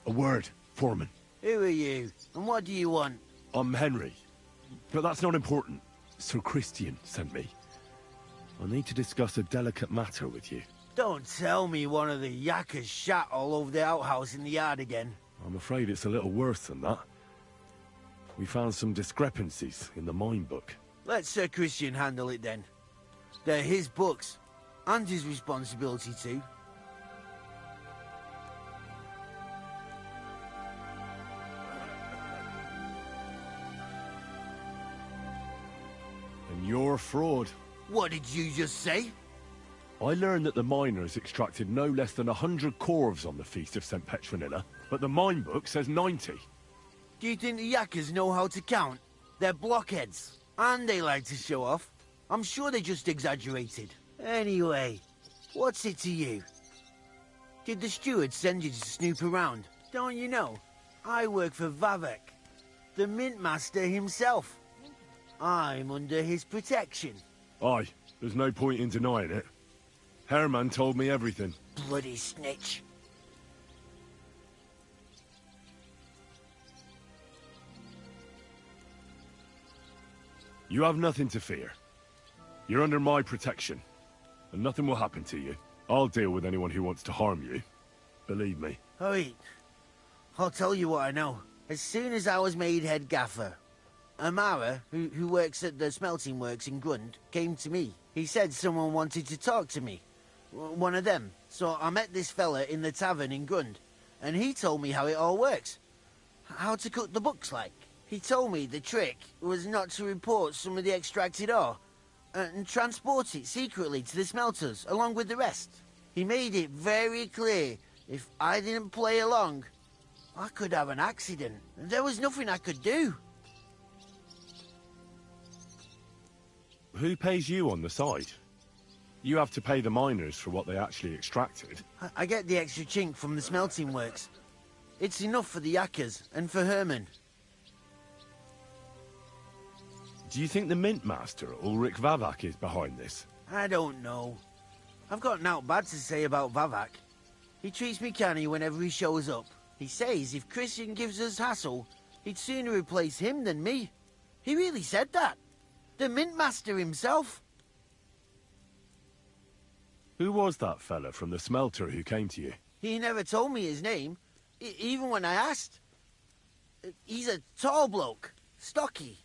A word, Foreman. Who are you, and what do you want? I'm Henry, but that's not important. Sir Christian sent me. I need to discuss a delicate matter with you. Don't tell me one of the yakkers shat all over the outhouse in the yard again. I'm afraid it's a little worse than that. We found some discrepancies in the mine book. Let Sir Christian handle it then. They're his books, and his responsibility too. And you're a fraud. What did you just say? I learned that the miners extracted no less than 100 corves on the Feast of St. Petronilla, but the mine book says 90. Do you think the Yakkers know how to count? They're blockheads, and they like to show off. I'm sure they just exaggerated. Anyway, what's it to you? Did the steward send you to snoop around? Don't you know? I work for Vavek, the mint master himself. I'm under his protection. Aye, there's no point in denying it. Herman told me everything. Bloody snitch. You have nothing to fear. You're under my protection, and nothing will happen to you. I'll deal with anyone who wants to harm you. Believe me. Oi, I'll tell you what I know. As soon as I was made head gaffer, Amara, who works at the smelting works in Grund, came to me. He said someone wanted to talk to me. One of them. So I met this fella in the tavern in Grund, and he told me how it all works. How to cook the books like. He told me the trick was not to report some of the extracted ore, and transport it secretly to the smelters, along with the rest. He made it very clear, if I didn't play along, I could have an accident. There was nothing I could do. Who pays you on the side? You have to pay the miners for what they actually extracted. I get the extra chink from the smelting works. It's enough for the Yakkers and for Herman. Do you think the Mint Master, Ulrich Vavak, is behind this? I don't know. I've got naught bad to say about Vavak. He treats me canny whenever he shows up. He says if Christian gives us hassle, he'd sooner replace him than me. He really said that. The Mint Master himself. Who was that fella from the smelter who came to you? He never told me his name, even when I asked. He's a tall bloke, stocky,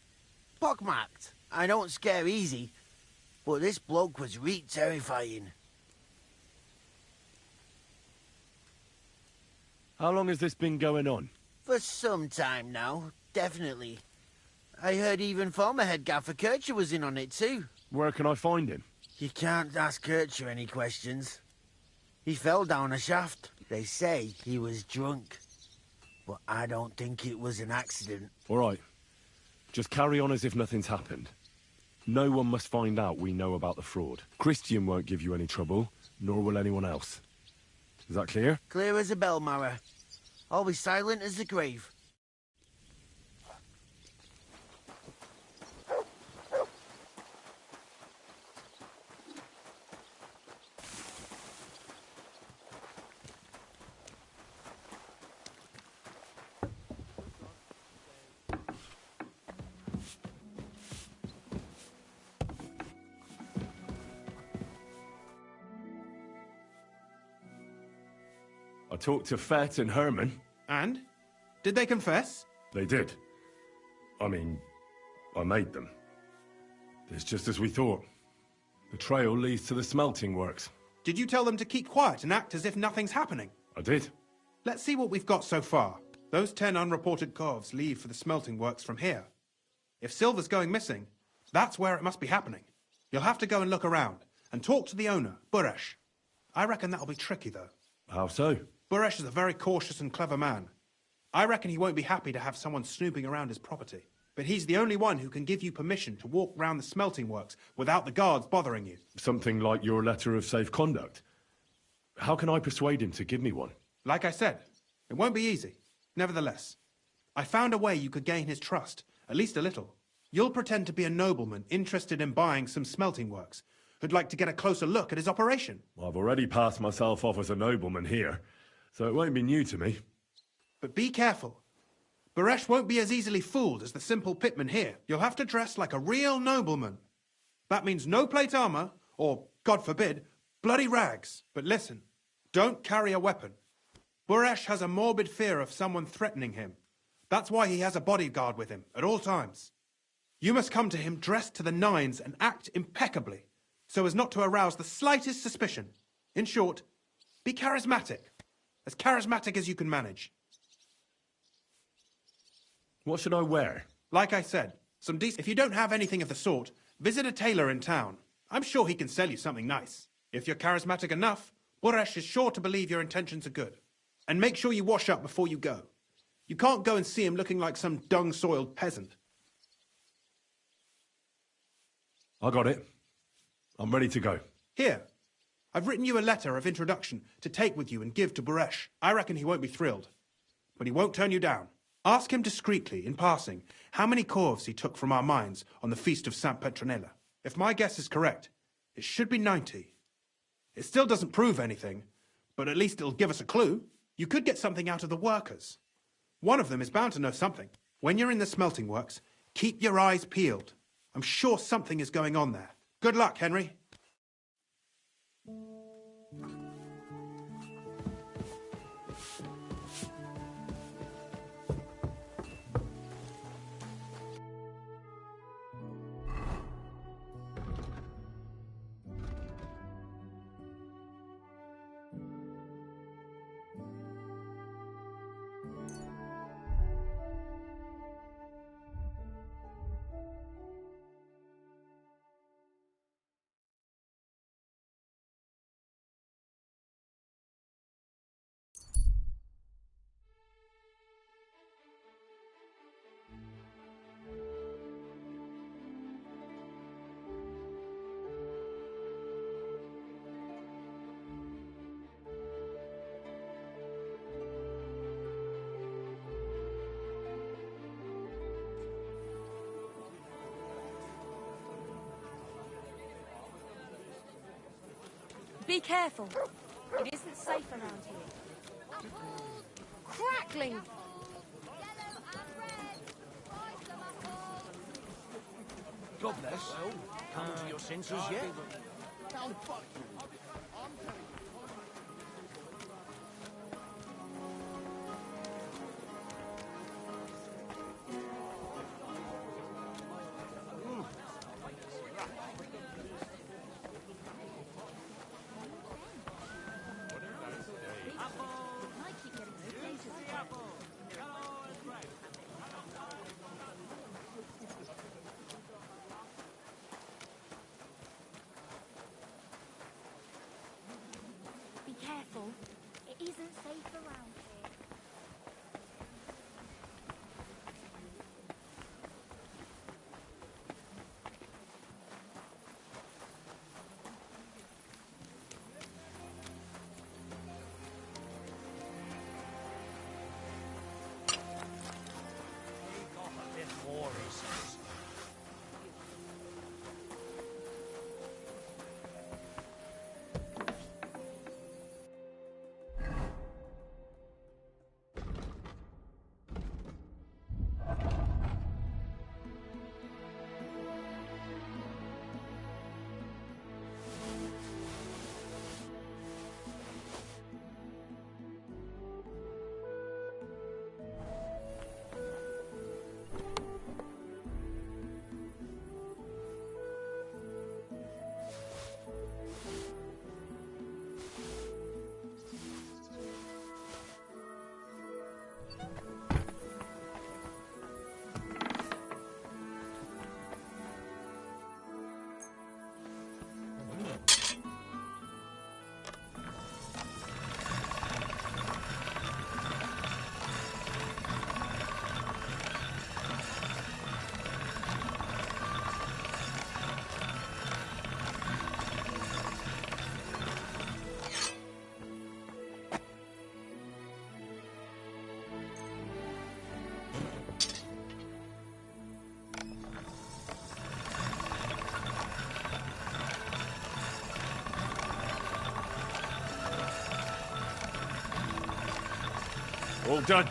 pockmarked. I don't scare easy, but this bloke was reet terrifying. How long has this been going on? For some time now, definitely. I heard even former head gaffer Kircher was in on it too. Where can I find him? You can't ask Kircher any questions. He fell down a shaft. They say he was drunk. But I don't think it was an accident. All right. Just carry on as if nothing's happened. No one must find out we know about the fraud. Christian won't give you any trouble, nor will anyone else. Is that clear? Clear as a bell, Mara. I'll be silent as the grave. I talked to Fett and Herman. And? Did they confess? They did. I mean, I made them. It's just as we thought. The trail leads to the smelting works. Did you tell them to keep quiet and act as if nothing's happening? I did. Let's see what we've got so far. Those 10 unreported corves leave for the smelting works from here. If silver's going missing, that's where it must be happening. You'll have to go and look around, and talk to the owner, Buresh. I reckon that'll be tricky, though. How so? Buresh is a very cautious and clever man. I reckon he won't be happy to have someone snooping around his property. But he's the only one who can give you permission to walk round the smelting works without the guards bothering you. Something like your letter of safe conduct? How can I persuade him to give me one? Like I said, it won't be easy. Nevertheless, I found a way you could gain his trust, at least a little. You'll pretend to be a nobleman interested in buying some smelting works, who'd like to get a closer look at his operation. I've already passed myself off as a nobleman here, so it won't be new to me. But be careful. Buresh won't be as easily fooled as the simple pitman here. You'll have to dress like a real nobleman. That means no plate armor, or, God forbid, bloody rags. But listen, don't carry a weapon. Buresh has a morbid fear of someone threatening him. That's why he has a bodyguard with him at all times. You must come to him dressed to the nines and act impeccably, so as not to arouse the slightest suspicion. In short, be charismatic as you can manage. What should I wear? Like I said, some decent... If you don't have anything of the sort, visit a tailor in town. I'm sure he can sell you something nice. If you're charismatic enough, Buresh is sure to believe your intentions are good. And make sure you wash up before you go. You can't go and see him looking like some dung-soiled peasant. I got it. I'm ready to go. Here, I've written you a letter of introduction to take with you and give to Buresh. I reckon he won't be thrilled, but he won't turn you down. Ask him discreetly, in passing, how many corves he took from our mines on the feast of Saint Petronella. If my guess is correct, it should be 90. It still doesn't prove anything, but at least it'll give us a clue. You could get something out of the workers. One of them is bound to know something. When you're in the smelting works, keep your eyes peeled. I'm sure something is going on there. Good luck, Henry. Be careful. It isn't safe around here. Crackling! God bless. Well, come to your senses yet? Be careful. It isn't safe around here. All done.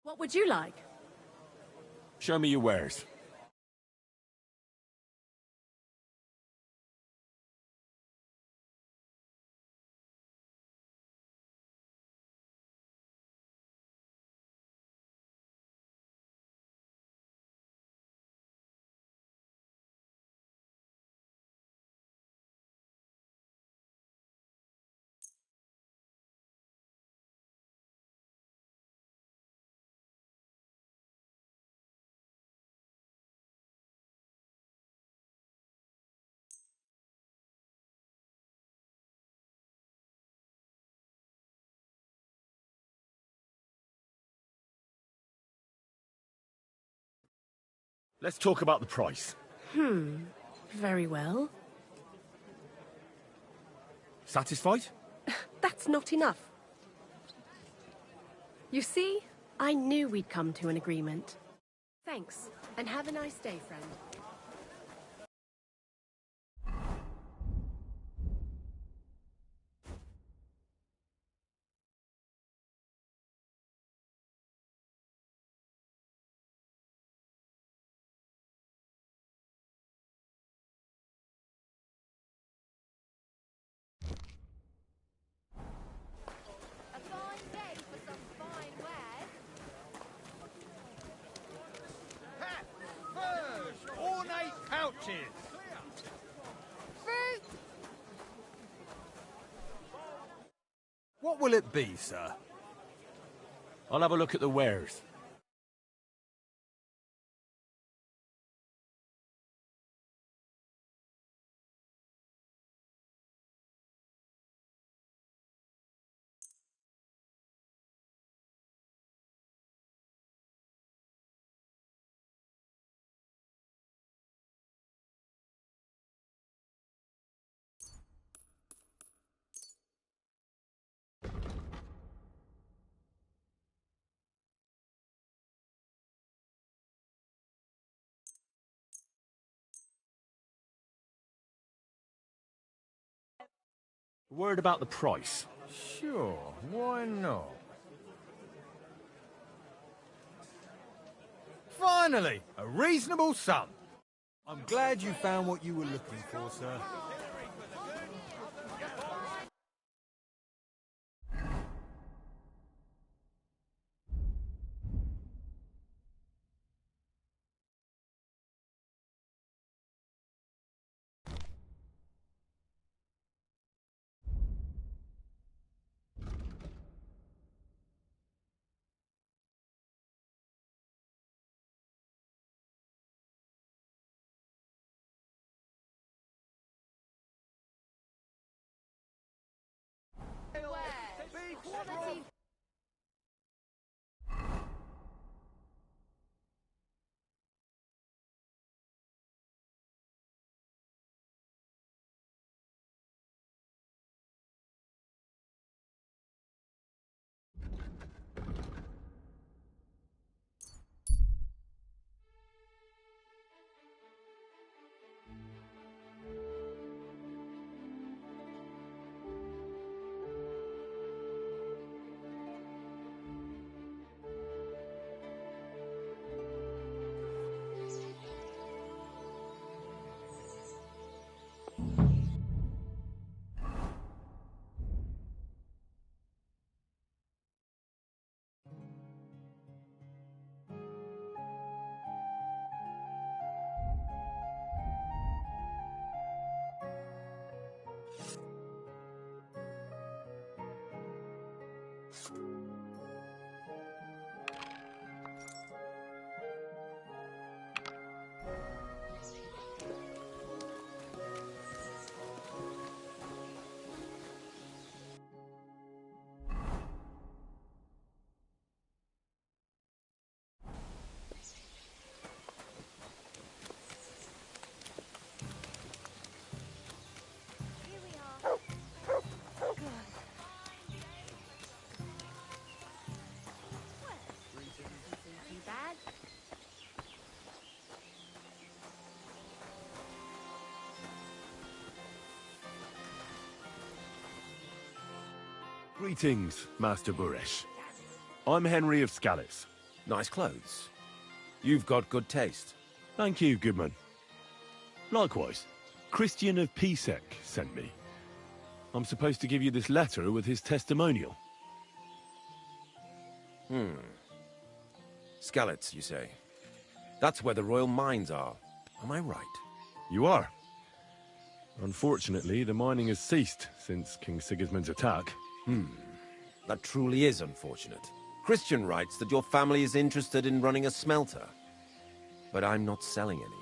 What would you like? Show me your wares. Let's talk about the price. Very well. Satisfied? That's not enough. You see, I knew we'd come to an agreement. Thanks, and have a nice day, friend. A fine day for some fine wares. Hat, furs, ornate pouches. Fruit! What will it be, sir? I'll have a look at the wares. A word about the price. Sure, why not? Finally, a reasonable sum. I'm glad you found what you were looking for, sir. Quality. Greetings, Master Buresh. I'm Henry of Scallis. Nice clothes. You've got good taste. Thank you, Goodman. Likewise, Christian of Pisek sent me. I'm supposed to give you this letter with his testimonial. Skalitz, you say? That's where the royal mines are. Am I right? You are. Unfortunately, the mining has ceased since King Sigismund's attack. That truly is unfortunate. Christian writes that your family is interested in running a smelter. But I'm not selling any.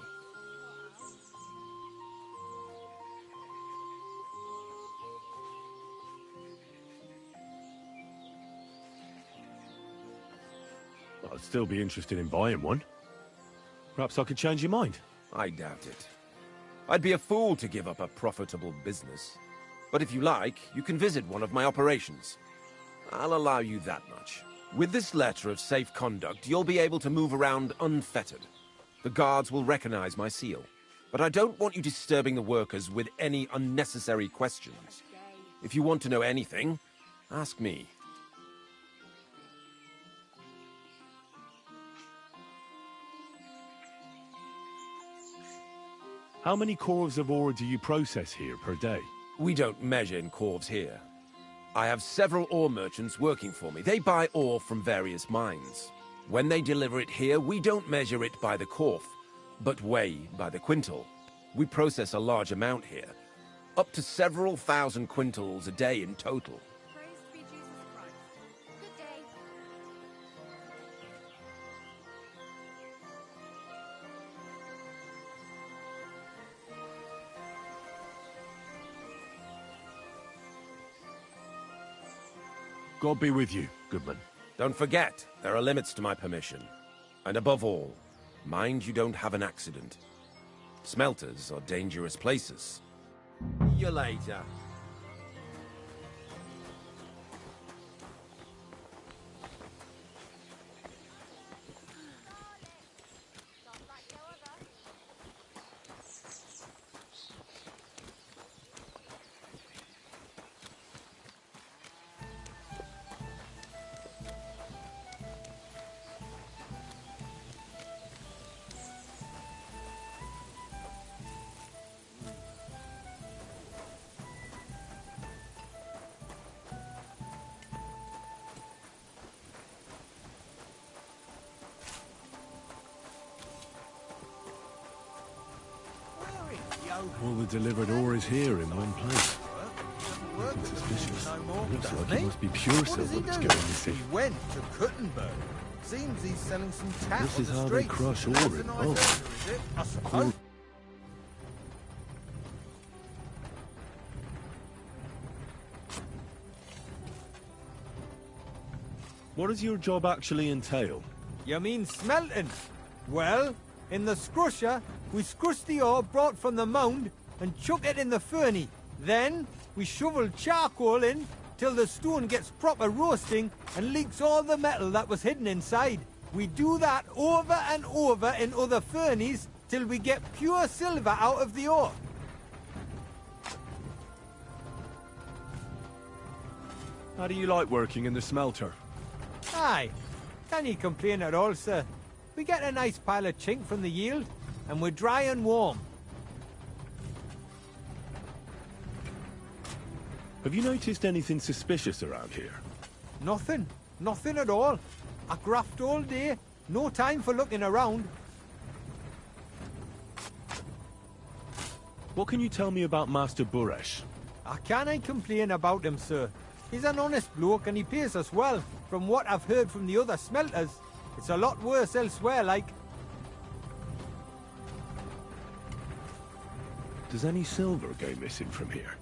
I'd still be interested in buying one. Perhaps I could change your mind. I doubt it. I'd be a fool to give up a profitable business. But if you like, you can visit one of my operations. I'll allow you that much. With this letter of safe conduct, you'll be able to move around unfettered. The guards will recognize my seal. But I don't want you disturbing the workers with any unnecessary questions. If you want to know anything, ask me. How many corves of ore do you process here per day? We don't measure in corves here. I have several ore merchants working for me. They buy ore from various mines. When they deliver it here, we don't measure it by the corf, but weigh by the quintal. We process a large amount here, up to several thousand quintals a day in total. Praised be Jesus Christ. Good day. God be with you, Goodman. Don't forget, there are limits to my permission. And above all, mind you don't have an accident. Smelters are dangerous places. See you later. All the delivered ore is here in one place. Nothing suspicious. Looks like it must be pure silver that's going missing. He went to Kuttenberg. Seems he's selling some tap This on is the how they streets. crush ore That's in a nice bulk. order, is it? I suppose. What does your job actually entail? You mean smelting? Well, in the scrusher, we scrush the ore brought from the mound and chuck it in the furnace. Then, we shovel charcoal in till the stone gets proper roasting and leaks all the metal that was hidden inside. We do that over and over in other furnaces till we get pure silver out of the ore. How do you like working in the smelter? Aye, can you complain at all, sir? We get a nice pile of chink from the yield, and we're dry and warm. Have you noticed anything suspicious around here? Nothing. Nothing at all. I graft all day. No time for looking around. What can you tell me about Master Buresh? I can't complain about him, sir. He's an honest bloke and he pays us well. From what I've heard from the other smelters, it's a lot worse elsewhere, like. Does any silver go missing from here?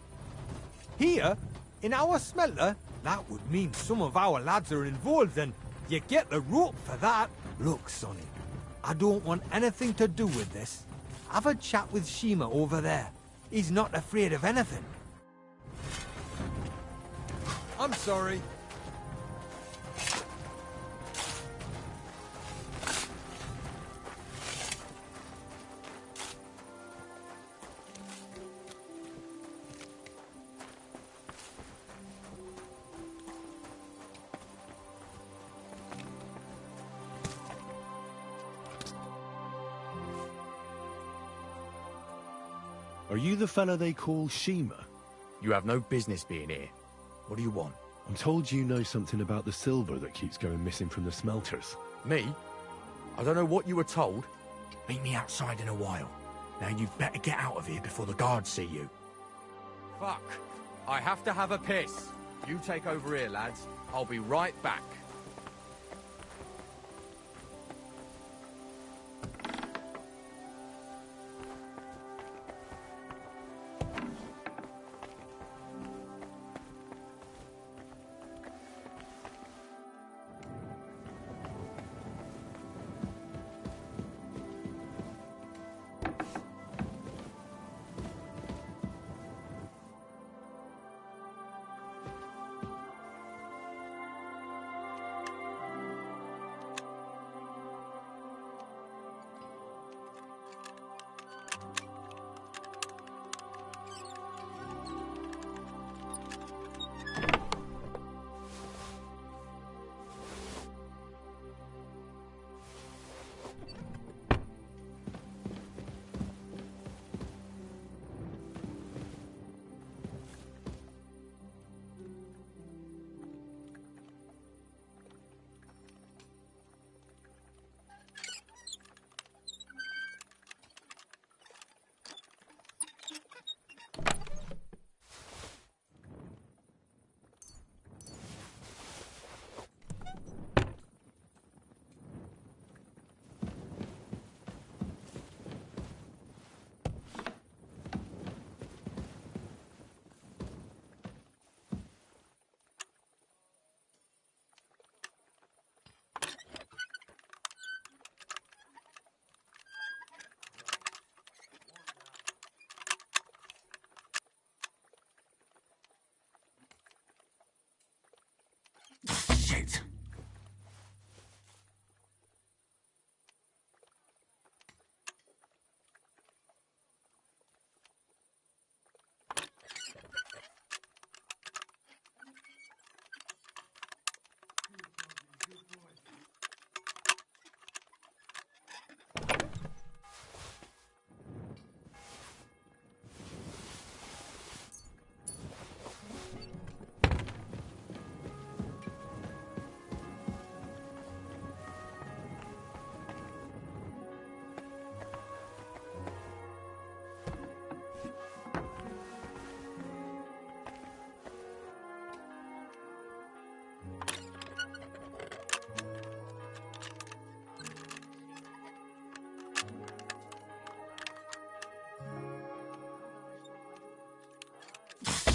Here, in our smelter, that would mean some of our lads are involved and you get the rope for that. Look, Sonny, I don't want anything to do with this. Have a chat with Shima over there. He's not afraid of anything. I'm sorry. Are you the fella they call Shima? You have no business being here. What do you want? I'm told you know something about the silver that keeps going missing from the smelters. Me? I don't know what you were told. Meet me outside in a while. Now you'd better get out of here before the guards see you. Fuck. I have to have a piss. You take over here, lads. I'll be right back. Shit.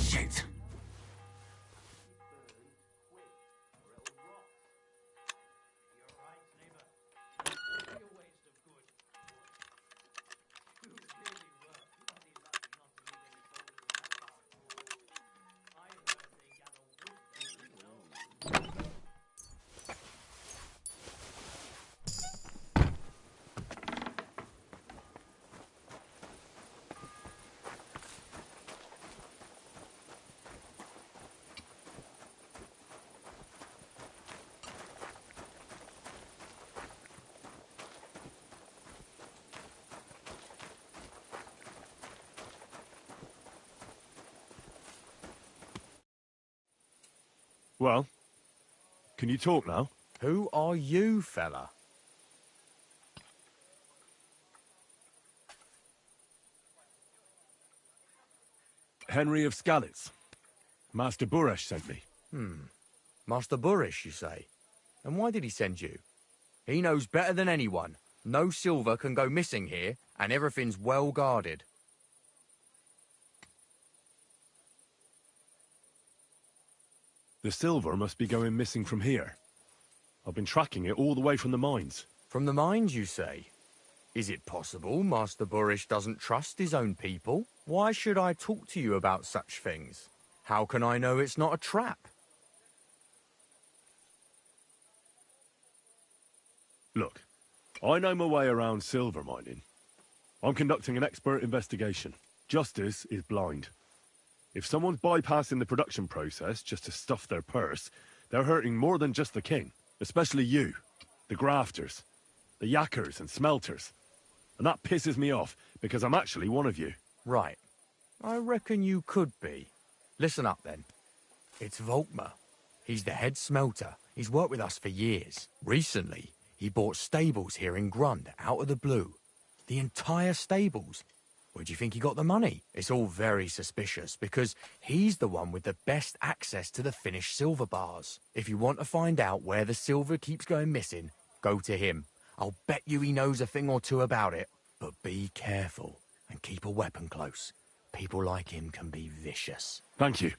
Shit. Well, can you talk now? Who are you, fella? Henry of Skalitz. Master Buresh sent me. Master Buresh, you say? And why did he send you? He knows better than anyone. No silver can go missing here, and everything's well guarded. The silver must be going missing from here. I've been tracking it all the way from the mines. From the mines, you say? Is it possible Master Buresh doesn't trust his own people? Why should I talk to you about such things? How can I know it's not a trap? Look, I know my way around silver mining. I'm conducting an expert investigation. Justice is blind. If someone's bypassing the production process just to stuff their purse, they're hurting more than just the king. Especially you, the grafters, the yakkers and smelters. And that pisses me off, because I'm actually one of you. Right. I reckon you could be. Listen up, then. It's Volkmar. He's the head smelter. He's worked with us for years. Recently, he bought stables here in Grund, out of the blue. The entire stables. Where do you think he got the money? It's all very suspicious, because he's the one with the best access to the finished silver bars. If you want to find out where the silver keeps going missing, go to him. I'll bet you he knows a thing or two about it. But be careful, and keep a weapon close. People like him can be vicious. Thank you.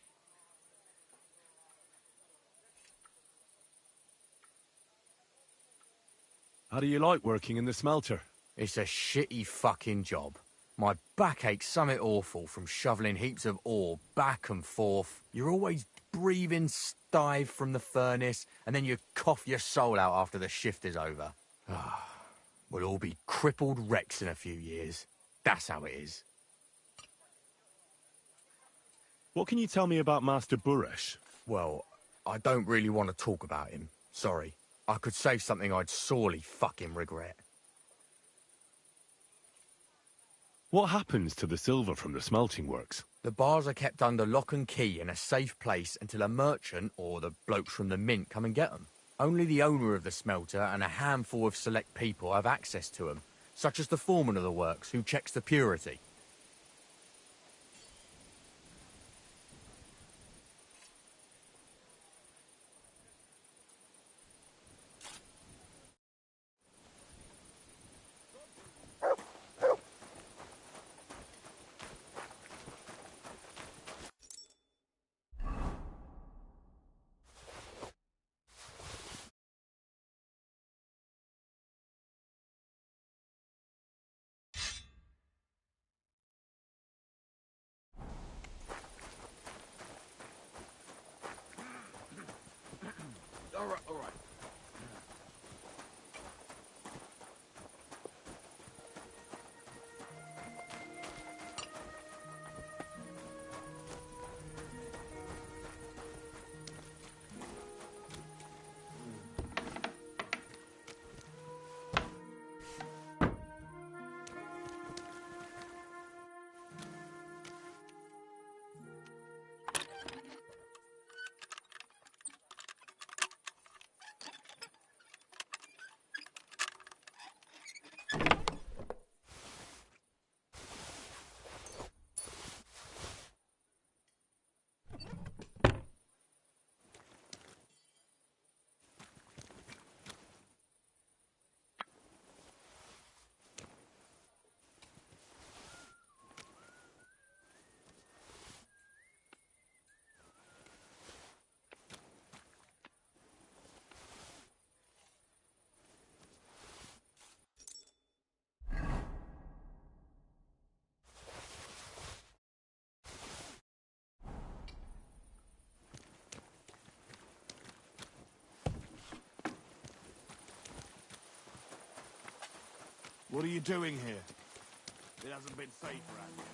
How do you like working in the smelter? It's a shitty fucking job. My back aches something awful from shoveling heaps of ore back and forth. You're always breathing stive from the furnace, and then you cough your soul out after the shift is over. We'll all be crippled wrecks in a few years. That's how it is. What can you tell me about Master Buresh? Well, I don't really want to talk about him. Sorry. I could say something I'd sorely fucking regret. What happens to the silver from the smelting works? The bars are kept under lock and key in a safe place until a merchant or the blokes from the mint come and get them. Only the owner of the smelter and a handful of select people have access to them, such as the foreman of the works, who checks the purity. All right. What are you doing here? It hasn't been safe around here.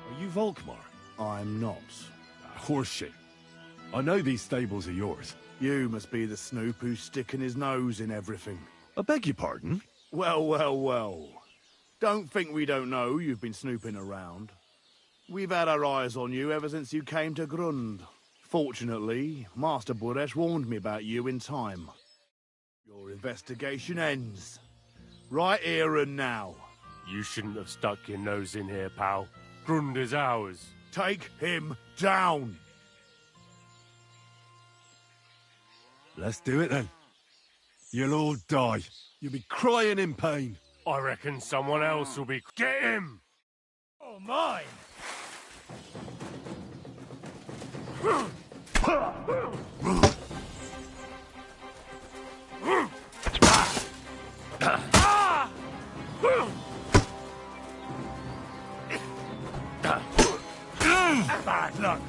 Are you Volkmar? I'm not. Horseshit. I know these stables are yours. You must be the snoop who's sticking his nose in everything. I beg your pardon? Well. Don't think we don't know you've been snooping around. We've had our eyes on you ever since you came to Grund. Fortunately, Master Buresh warned me about you in time. Your investigation ends. Right here and now. You shouldn't have stuck your nose in here, pal. Grund is ours. Take him down! Let's do it then. You'll all die. You'll be crying in pain. I reckon someone else will be... Get him! Oh, mine! Bad luck.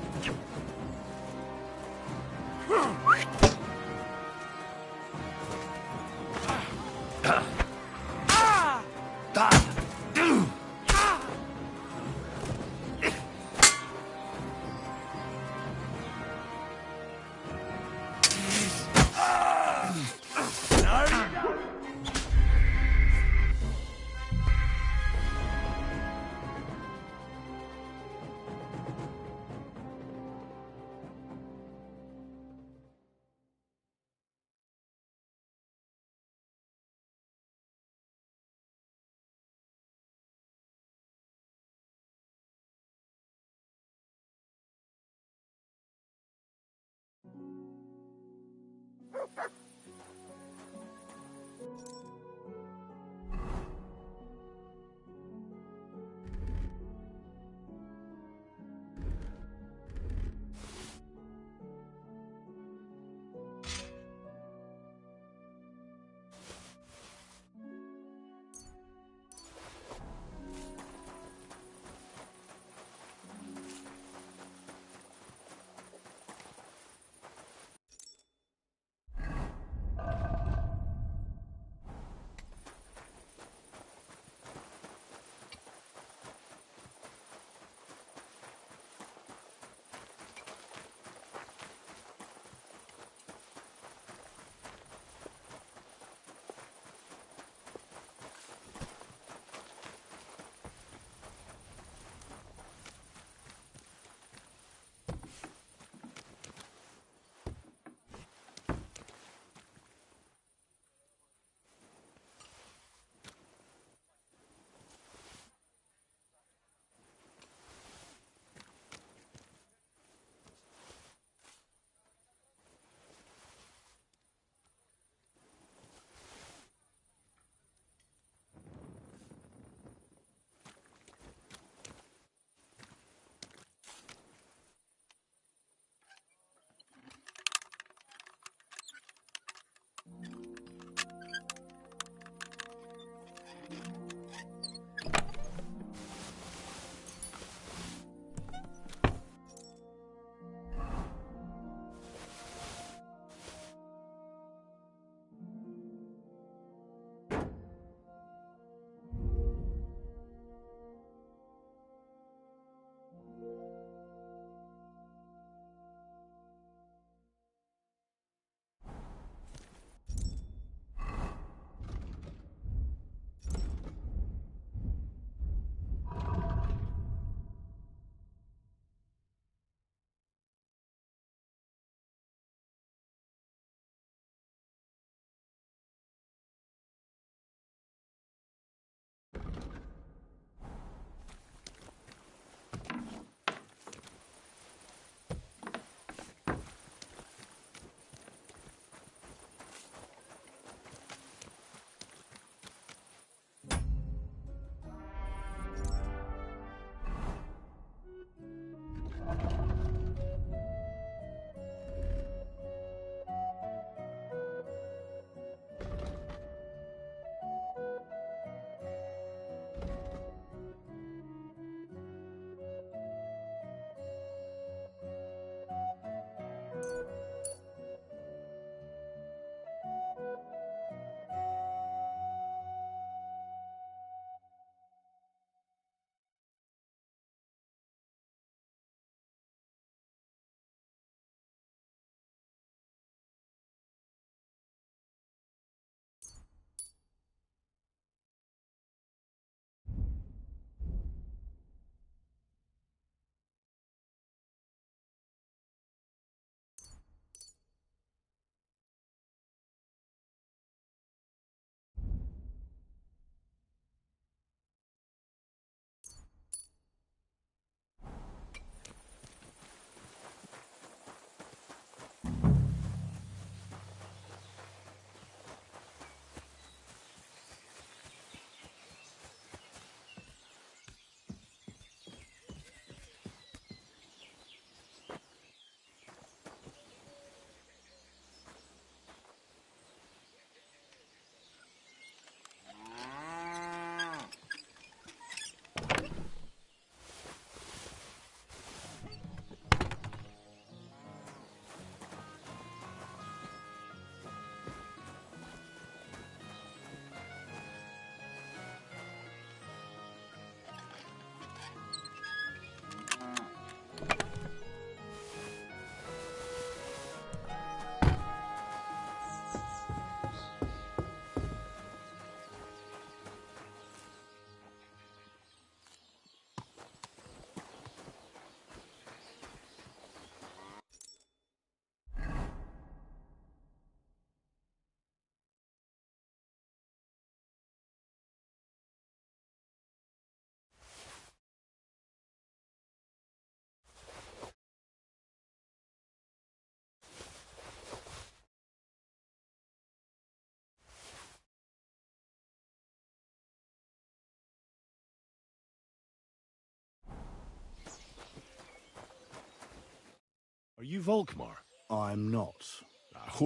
you Volkmar? I'm not.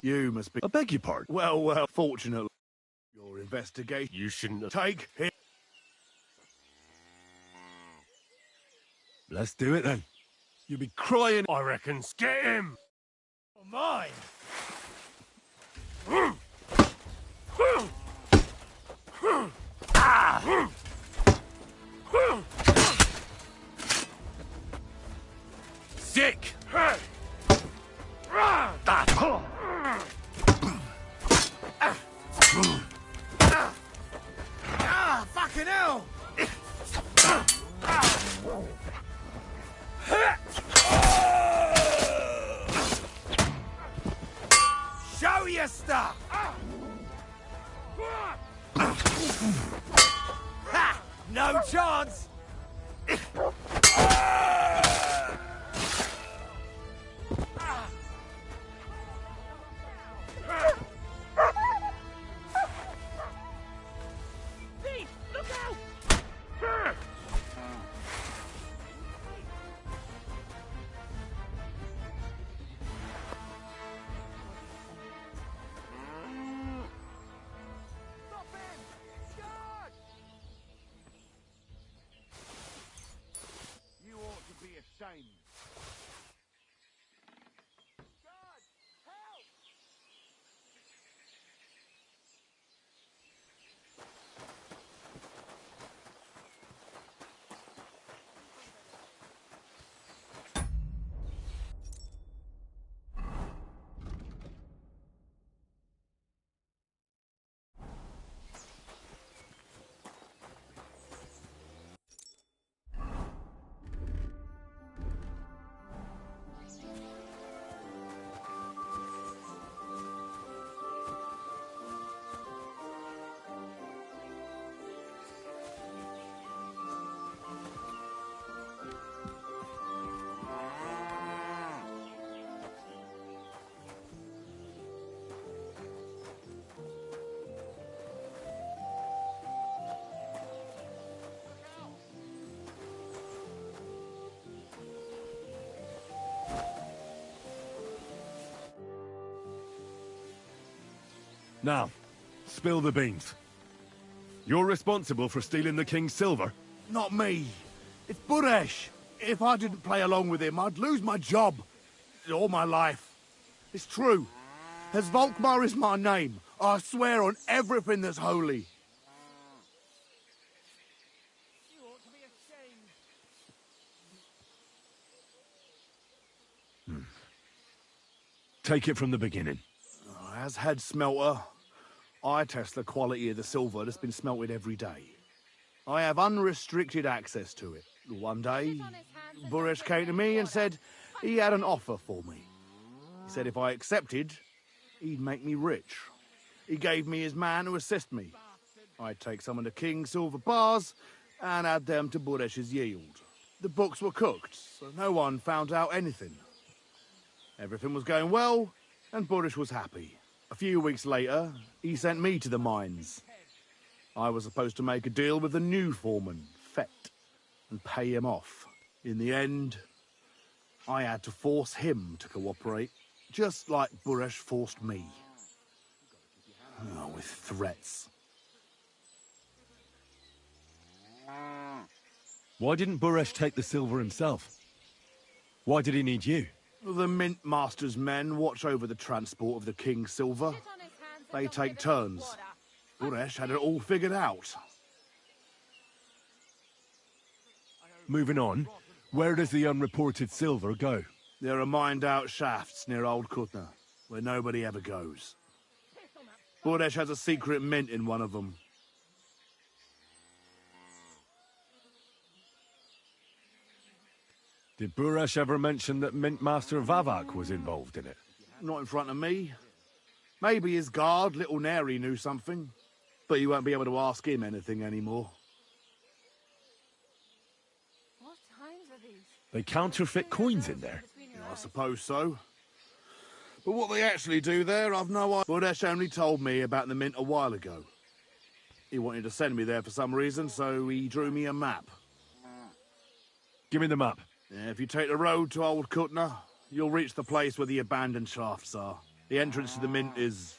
You must be... I beg your pardon? Well, fortunately, your investigation... You shouldn't have... Take him. Let's do it then. You'll be crying, I reckon. Get him! Oh, mine! Sick! Fucking hell! Show your stuff! Ha! No chance! Thief! Look out! You ought to be ashamed. Now, spill the beans. You're responsible for stealing the king's silver? Not me. It's Buresh. If I didn't play along with him, I'd lose my job. All my life. It's true. As Volkmar is my name, I swear on everything that's holy. Take it from the beginning. As head smelter, I test the quality of the silver that's been smelted every day. I have unrestricted access to it. One day, Buresh came to me and said he had an offer for me. He said if I accepted, he'd make me rich. He gave me his man to assist me. I'd take some of the king's silver bars and add them to Buresh's yield. The books were cooked, so no one found out anything. Everything was going well, and Buresh was happy. A few weeks later, he sent me to the mines. I was supposed to make a deal with the new foreman, Fett, and pay him off. In the end, I had to force him to cooperate, just like Buresh forced me. Oh, with threats. Why didn't Buresh take the silver himself? Why did he need you? The Mint Master's men watch over the transport of the king's silver. They take turns. Buresh had it all figured out. Moving on, where does the unreported silver go? There are mined-out shafts near Old Kutna, where nobody ever goes. Buresh has a secret mint in one of them. Did Buresh ever mention that Mint Master Vavak was involved in it? Not in front of me. Maybe his guard, Little Neri, knew something. But you won't be able to ask him anything anymore. What times are these? They counterfeit coins in there? I suppose so. But what they actually do there, I've no idea. Buresh only told me about the mint a while ago. He wanted to send me there for some reason, so he drew me a map. Give me the map. Yeah, if you take the road to Old Kutna, You'll reach the place where the abandoned shafts are. The entrance to the mint is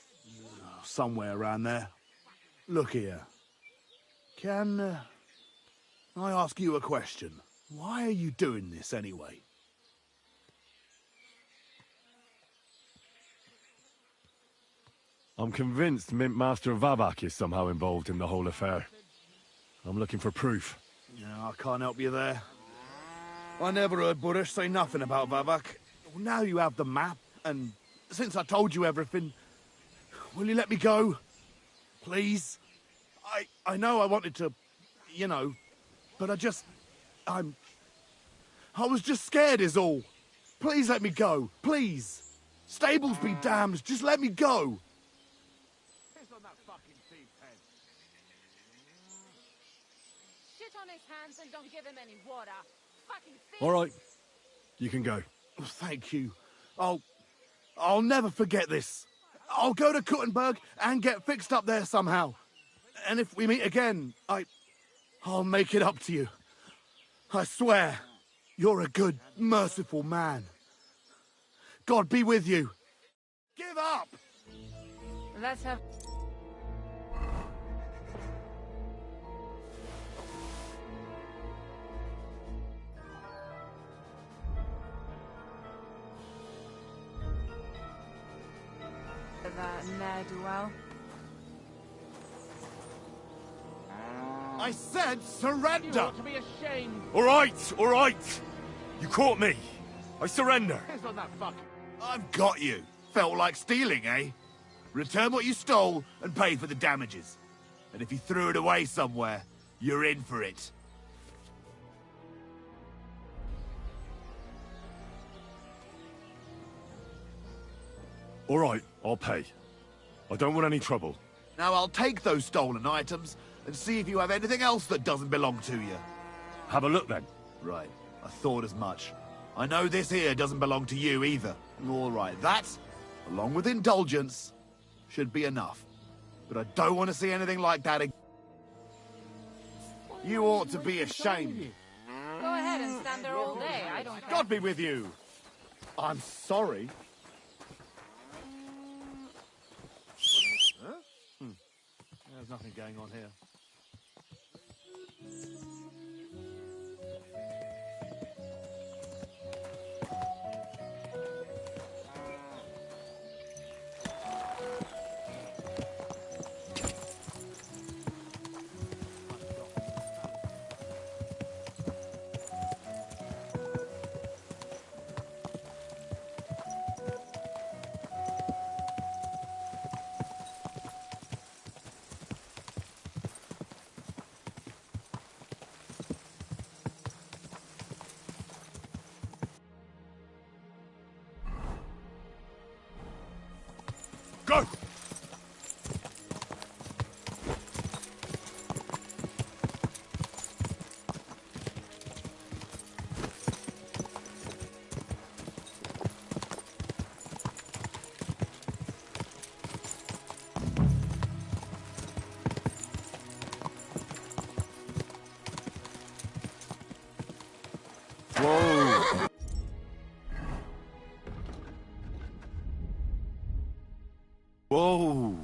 somewhere around there. Look here. Can I ask you a question? Why are you doing this anyway? I'm convinced Mint Master Vavak is somehow involved in the whole affair. I'm looking for proof. No, I can't help you there. I never heard Burrish say nothing about Vavak. Well, now you have the map, and since I told you everything, will you let me go? Please? I know I wanted to, you know, but I was just scared is all. Please let me go, please. Stables be damned, just let me go. Shit on his hands and don't give him any water. Fucking thief. All right. You can go. Thank you. I'll never forget this. I'll go to Kuttenberg and get fixed up there somehow. And if we meet again, I'll make it up to you. I swear, you're a good, merciful man. God be with you. Give up! Let's have... that ne'er-do-well. I said surrender! You ought to be ashamed. All right. You caught me. I surrender. Piss on that fuck. I've got you. Felt like stealing, eh? Return what you stole and pay for the damages. And if you threw it away somewhere, you're in for it. All right, I'll pay. I don't want any trouble. Now I'll take those stolen items and see if you have anything else that doesn't belong to you. Have a look then. Right, I thought as much. I know this here doesn't belong to you either. All right, that, along with indulgence, should be enough. But I don't want to see anything like that again. You ought to be ashamed. Go ahead and stand there all day. I don't care. God be with you. I'm sorry. Huh? There's nothing going on here. Go! Whoa! Whoa!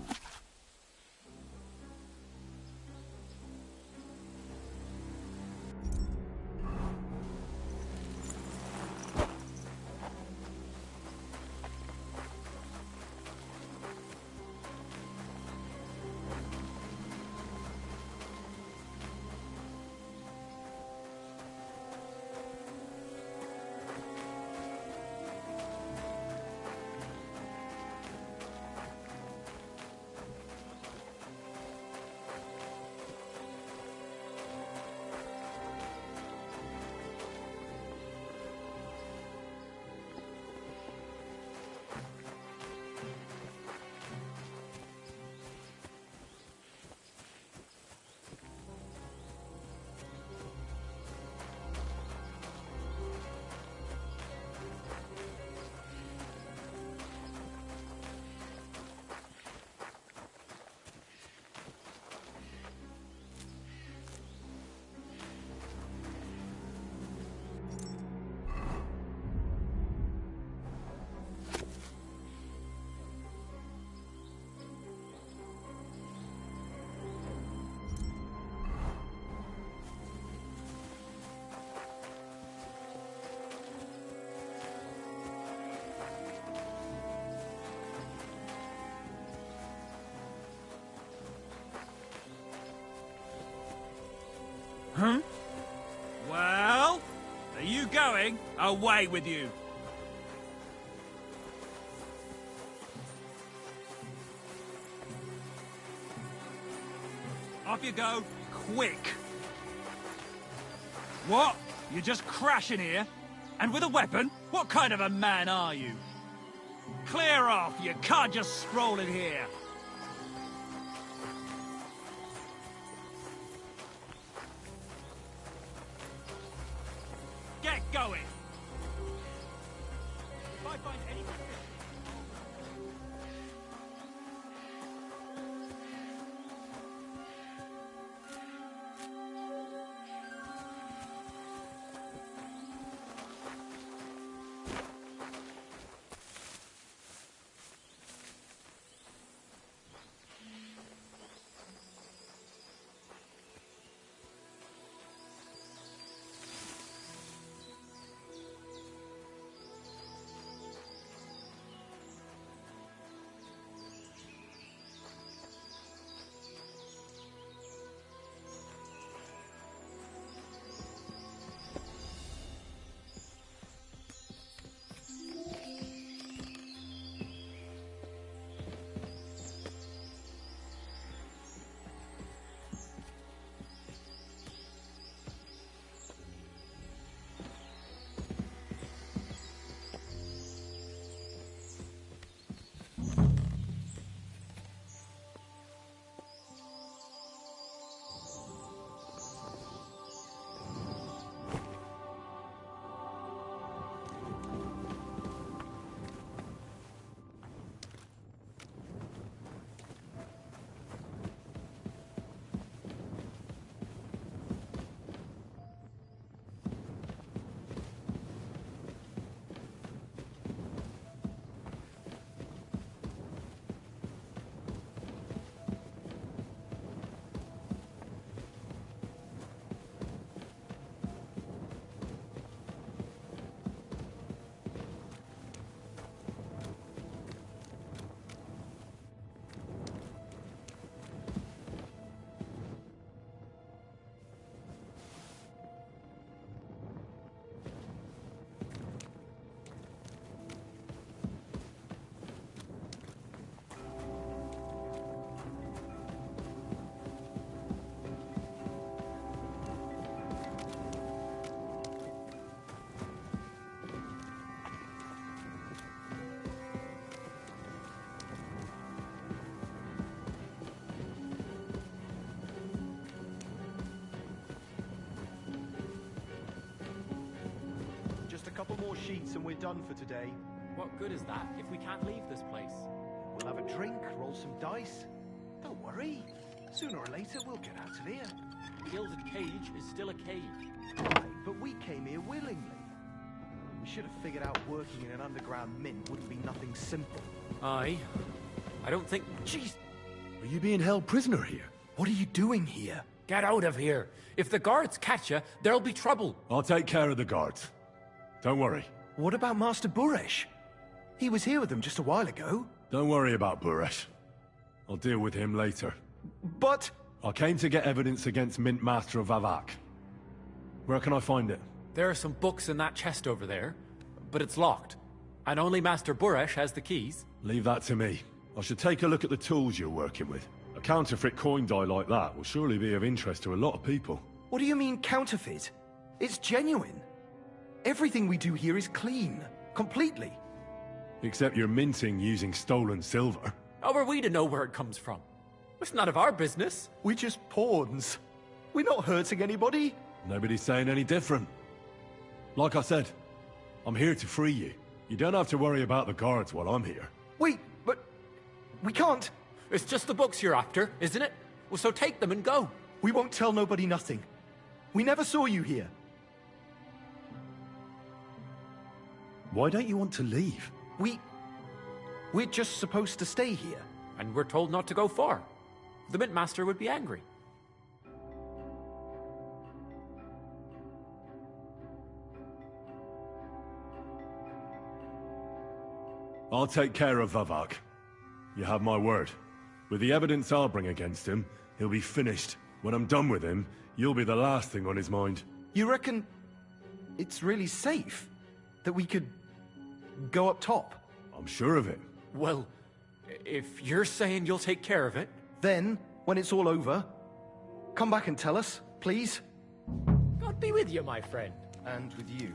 You going? Away with you! Off you go, quick! What? You're just crashing here? And with a weapon? What kind of a man are you? Clear off, you can't just stroll in here! Get going! If I find anything... Couple more sheets and we're done for today. What good is that if we can't leave this place? We'll have a drink, roll some dice. Don't worry. Sooner or later, we'll get out of here. The gilded cage is still a cage. Aye, but we came here willingly. We should have figured out working in an underground mint wouldn't be nothing simple. Aye. I don't think... Jeez! Are you being held prisoner here? What are you doing here? Get out of here! If the guards catch you, there'll be trouble. I'll take care of the guards. Don't worry. What about Master Buresh? He was here with them just a while ago. Don't worry about Buresh. I'll deal with him later. But... I came to get evidence against Mint Master Vavak. Where can I find it? There are some books in that chest over there, but it's locked. And only Master Buresh has the keys. Leave that to me. I should take a look at the tools you're working with. A counterfeit coin die like that will surely be of interest to a lot of people. What do you mean counterfeit? It's genuine. Everything we do here is clean. Completely. Except you're minting using stolen silver. How are we to know where it comes from? It's none of our business. We're just pawns. We're not hurting anybody. Nobody's saying any different. Like I said, I'm here to free you. You don't have to worry about the guards while I'm here. Wait, but... we can't. It's just the books you're after, isn't it? Well, so take them and go. We won't tell nobody nothing. We never saw you here. Why don't you want to leave? We're just supposed to stay here. And we're told not to go far. The Mint Master would be angry. I'll take care of Vavak. You have my word. With the evidence I'll bring against him, he'll be finished. When I'm done with him, you'll be the last thing on his mind. You reckon... it's really safe. That we could go up top. I'm sure of it. Well, if you're saying you'll take care of it... Then, when it's all over, come back and tell us, please. God be with you, my friend. And with you.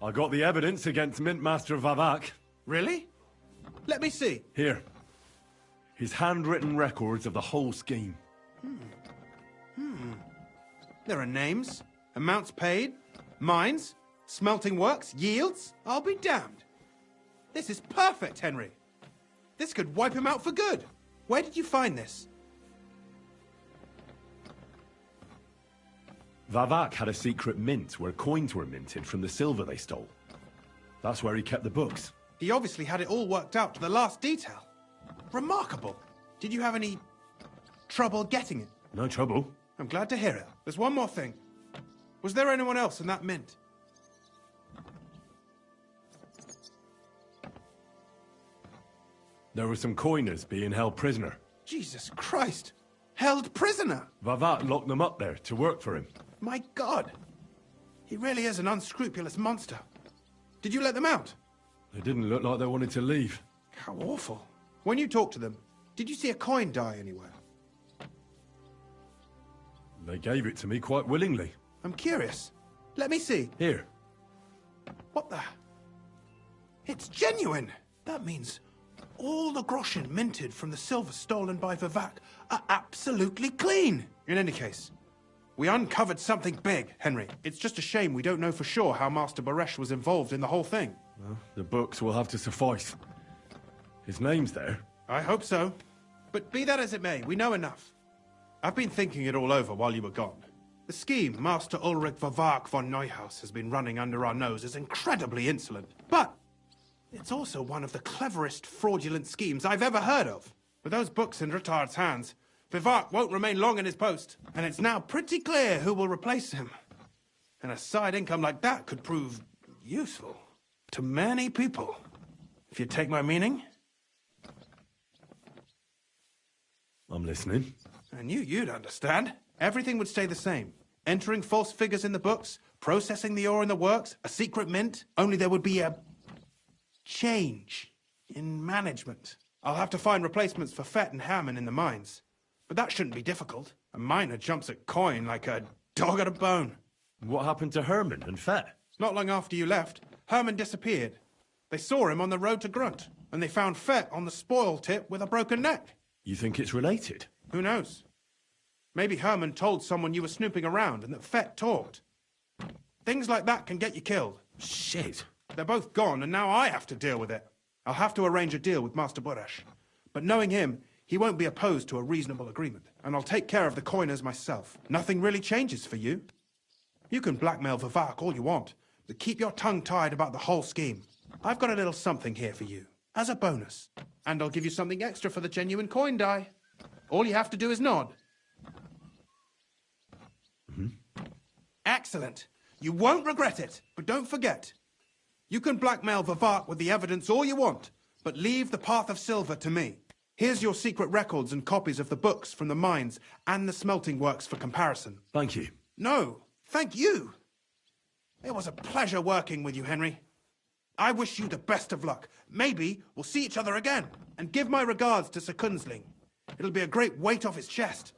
I got the evidence against Mintmaster Vavak. Really? Let me see. Here. His handwritten records of the whole scheme. There are names, amounts paid, mines, smelting works, yields. I'll be damned. This is perfect, Henry. This could wipe him out for good. Where did you find this? Vavak had a secret mint where coins were minted from the silver they stole. That's where he kept the books. He obviously had it all worked out to the last detail. Remarkable. Did you have any trouble getting it? No trouble. I'm glad to hear it. There's one more thing. Was there anyone else in that mint? There were some coiners being held prisoner. Jesus Christ! Held prisoner! Vavak locked them up there to work for him. My God! He really is an unscrupulous monster. Did you let them out? They didn't look like they wanted to leave. How awful. When you talked to them, did you see a coin die anywhere? They gave it to me quite willingly. I'm curious. Let me see. Here. What the? It's genuine! That means all the groschen minted from the silver stolen by Vivak are absolutely clean! In any case, we uncovered something big, Henry. It's just a shame we don't know for sure how Master Baresh was involved in the whole thing. Well, the books will have to suffice. His name's there. I hope so. But be that as it may, we know enough. I've been thinking it all over while you were gone. The scheme Master Ulrich Vavak von Neuhaus has been running under our nose is incredibly insolent. But it's also one of the cleverest fraudulent schemes I've ever heard of. With those books in Retard's hands, Vivak won't remain long in his post, and it's now pretty clear who will replace him. And a side income like that could prove useful to many people, if you take my meaning. I'm listening. I knew you'd understand. Everything would stay the same. Entering false figures in the books, processing the ore in the works, a secret mint, only there would be a change in management. I'll have to find replacements for Fett and Hammond in the mines. But that shouldn't be difficult. A miner jumps at coin like a dog at a bone. What happened to Herman and Fett? Not long after you left, Herman disappeared. They saw him on the road to Grunt, and they found Fett on the spoil tip with a broken neck. You think it's related? Who knows? Maybe Herman told someone you were snooping around and that Fett talked. Things like that can get you killed. Shit. They're both gone, and now I have to deal with it. I'll have to arrange a deal with Master Boresh. But knowing him, he won't be opposed to a reasonable agreement. And I'll take care of the coiners myself. Nothing really changes for you. You can blackmail Vivak all you want, but keep your tongue tied about the whole scheme. I've got a little something here for you, as a bonus. And I'll give you something extra for the genuine coin die. All you have to do is nod. Excellent. You won't regret it, but don't forget. You can blackmail Vivak with the evidence all you want, but leave the Path of Silver to me. Here's your secret records and copies of the books from the mines and the smelting works for comparison. Thank you. No, thank you. It was a pleasure working with you, Henry. I wish you the best of luck. Maybe we'll see each other again. And give my regards to Sir Kunzling. It'll be a great weight off his chest.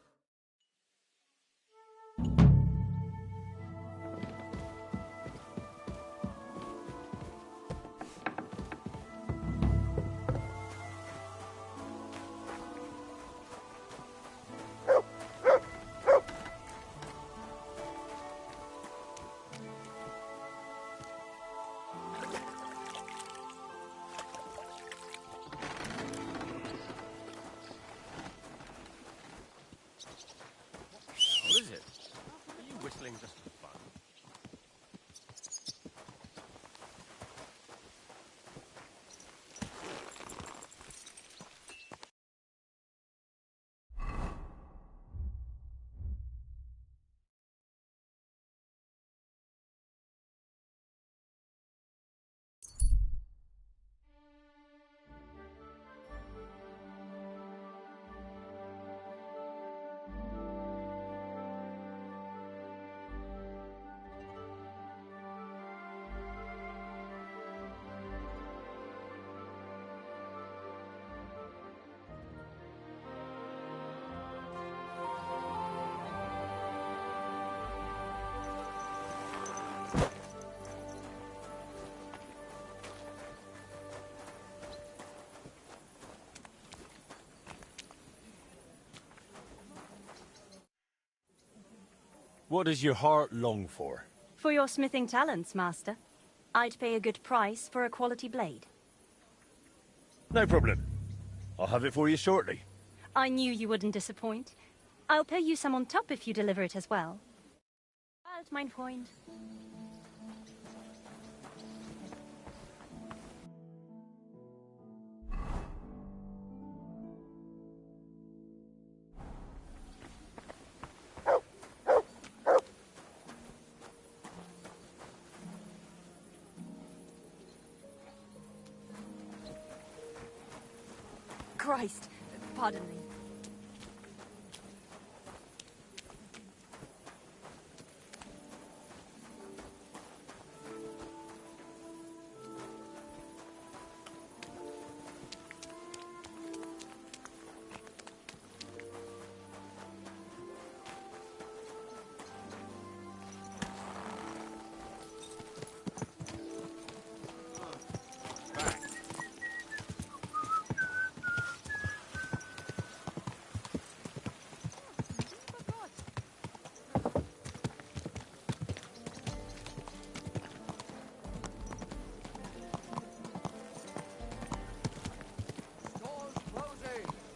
What is it? Are you whistling just for fun? What does your heart long for? For your smithing talents, Master. I'd pay a good price for a quality blade. No problem. I'll have it for you shortly. I knew you wouldn't disappoint. I'll pay you some on top if you deliver it as well. Bald, mein Freund. Christ, pardon me.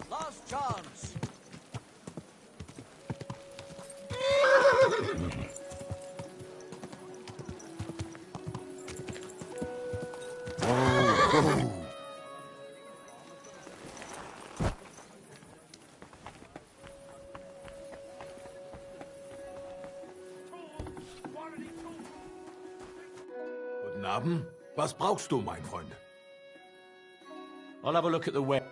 Last chance. Guten Abend. Was brauchst du, mein Freund? I'll have a look at the web.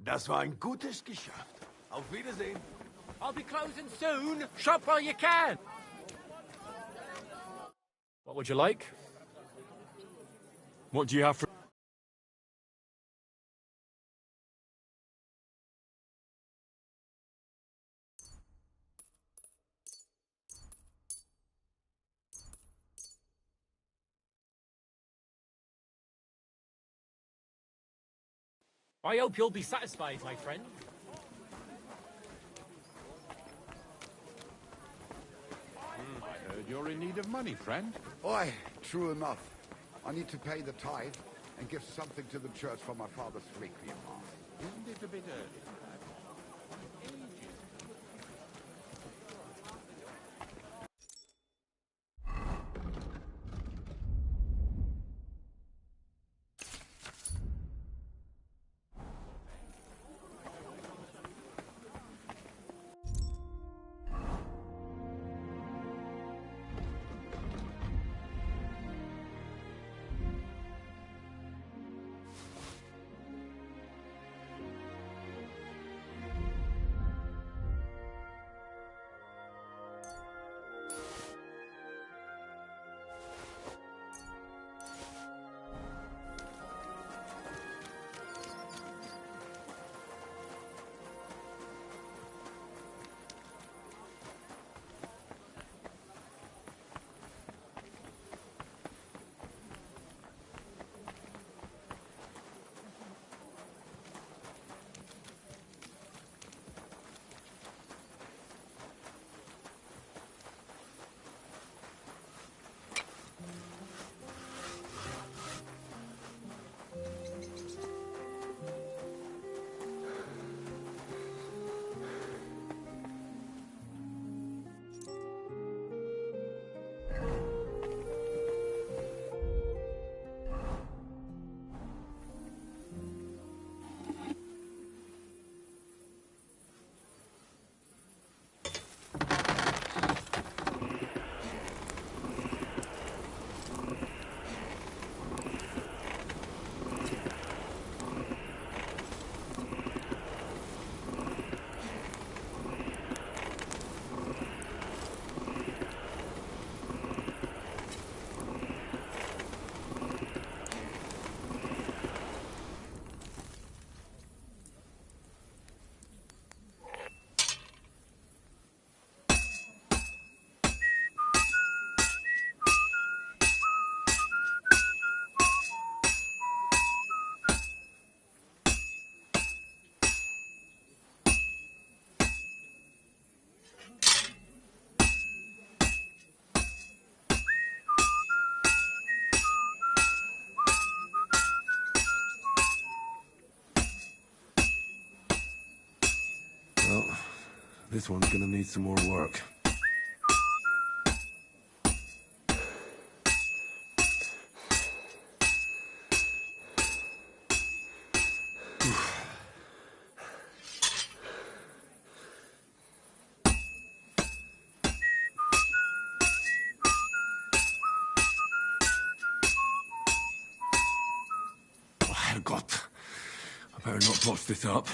Das war ein gutes Geschäft. Auf Wiedersehen. I'll be closing soon. Shop while you can. What would you like? What do you have for... I hope you'll be satisfied, my friend. I heard you're in need of money, friend. Oi, true enough. I need to pay the tithe and give something to the church for my father's requiem mass. Isn't it a bit early? This one's gonna need some more work. Oh, Herrgott. I better not botch this up.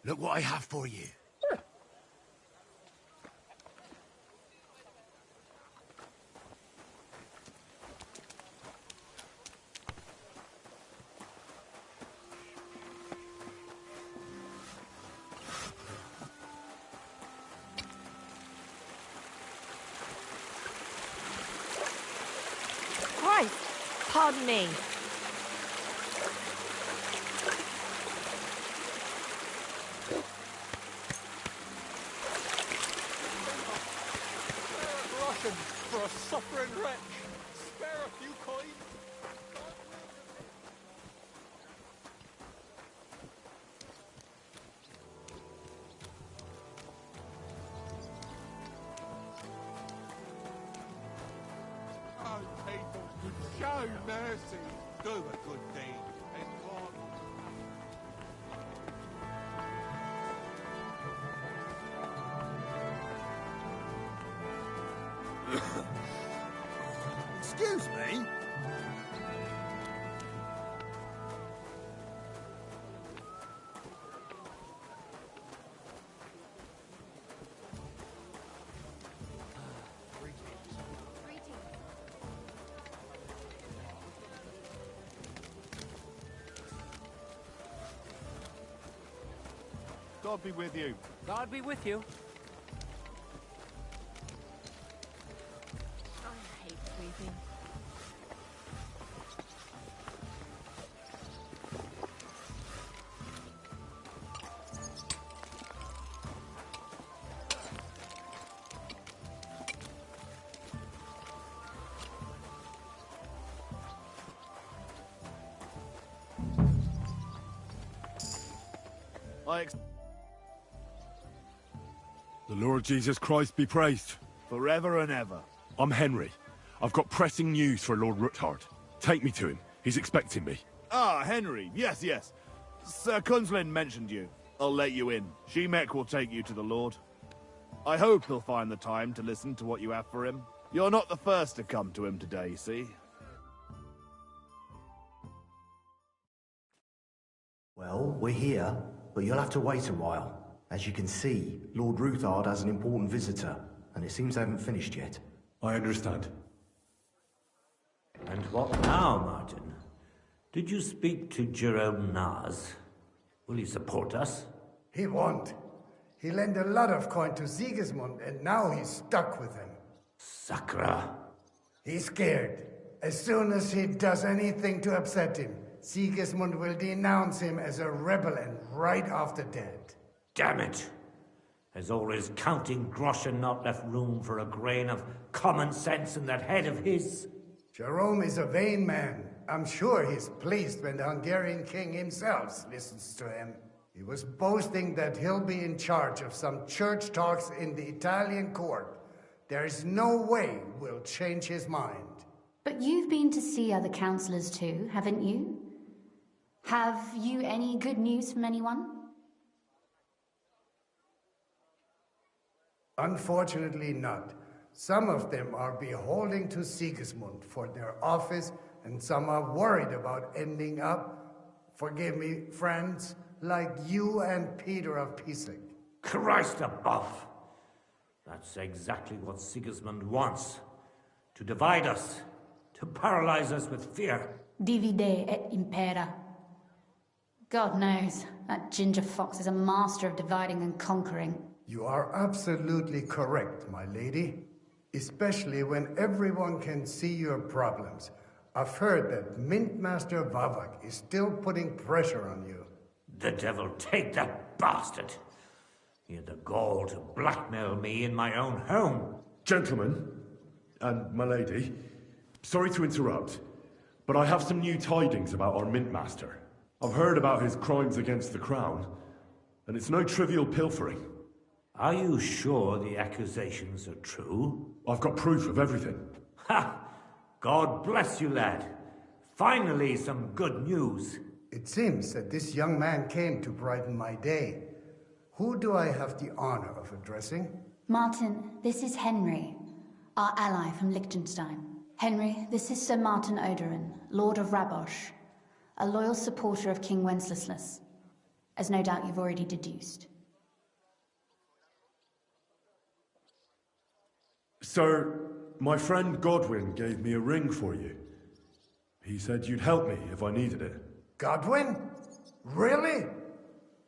Look what I have for you. Christ! Pardon me. Russian for a suffering wretch. Spare a few coins. Oh, people, show mercy. Do a good deed. And God... Excuse me? God be with you. God be with you. I hate sweeping. The Lord Jesus Christ be praised. Forever and ever. I'm Henry. I've got pressing news for Lord Ruthard. Take me to him. He's expecting me. Ah, Henry. Yes, yes. Sir Kunslin mentioned you. I'll let you in. Shemek will take you to the Lord. I hope he'll find the time to listen to what you have for him. You're not the first to come to him today, see? Well, we're here, but you'll have to wait a while. As you can see, Lord Ruthard has an important visitor, and it seems they haven't finished yet. I understand. And what now, Martin? Did you speak to Jerome Naz? Will he support us? He won't. He lent a lot of coin to Sigismund, and now he's stuck with him. Sakra. He's scared. As soon as he does anything to upset him, Sigismund will denounce him as a rebel and right off the dead. Damn it! Has all his counting groschen not left room for a grain of common sense in that head of his? Jerome is a vain man. I'm sure he's pleased when the Hungarian king himself listens to him. He was boasting that he'll be in charge of some church talks in the Italian court. There is no way we'll change his mind. But you've been to see other councillors too, haven't you? Have you any good news from anyone? Unfortunately not. Some of them are beholden to Sigismund for their office, and some are worried about ending up, forgive me, friends, like you and Peter of Pisek. Christ above! That's exactly what Sigismund wants. To divide us, to paralyze us with fear. Divide et impera. God knows, that ginger fox is a master of dividing and conquering. You are absolutely correct, my lady. Especially when everyone can see your problems. I've heard that Mint Master Vavak is still putting pressure on you. The devil take that bastard! He had the gall to blackmail me in my own home. Gentlemen, and my lady, sorry to interrupt, but I have some new tidings about our Mint Master. I've heard about his crimes against the Crown, and it's no trivial pilfering. Are you sure the accusations are true? I've got proof of everything. Ha! God bless you, lad. Finally, some good news. It seems that this young man came to brighten my day. Who do I have the honor of addressing? Martin, this is Henry, our ally from Liechtenstein. Henry, this is Sir Martin Odoran, Lord of Rabosh, a loyal supporter of King Wenceslas, as no doubt you've already deduced. Sir, my friend Godwin gave me a ring for you. He said you'd help me if I needed it. Godwin? Really?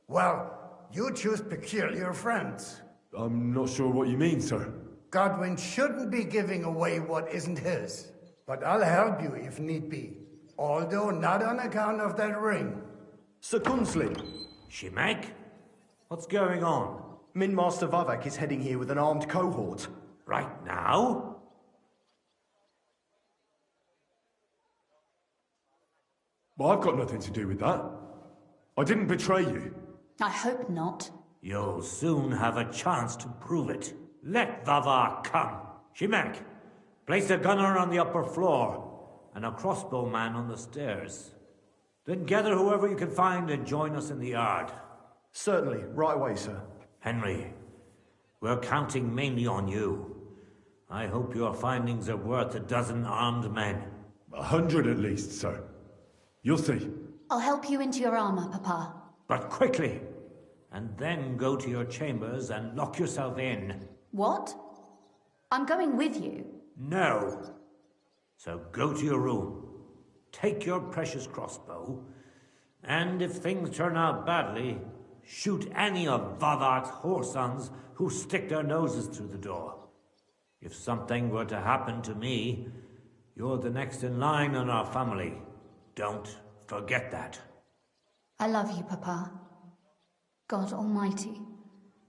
Well, you choose peculiar friends. I'm not sure what you mean, sir. Godwin shouldn't be giving away what isn't his. But I'll help you if need be. Although not on account of that ring. Sir Kunslin. Shemek? What's going on? Min Master Vavak is heading here with an armed cohort. Right now? Well, I've got nothing to do with that. I didn't betray you. I hope not. You'll soon have a chance to prove it. Let Vavar come. Shimek, place a gunner on the upper floor and a crossbowman on the stairs. Then gather whoever you can find and join us in the yard. Certainly, right away, sir. Henry, we're counting mainly on you. I hope your findings are worth 12 armed men. 100 at least, sir. You'll see. I'll help you into your armor, Papa. But quickly! And then go to your chambers and lock yourself in. What? I'm going with you. No. So go to your room. Take your precious crossbow. And if things turn out badly, shoot any of Vavar's whoresons who stick their noses through the door. If something were to happen to me, you're the next in line in our family. Don't forget that. I love you, Papa. God Almighty,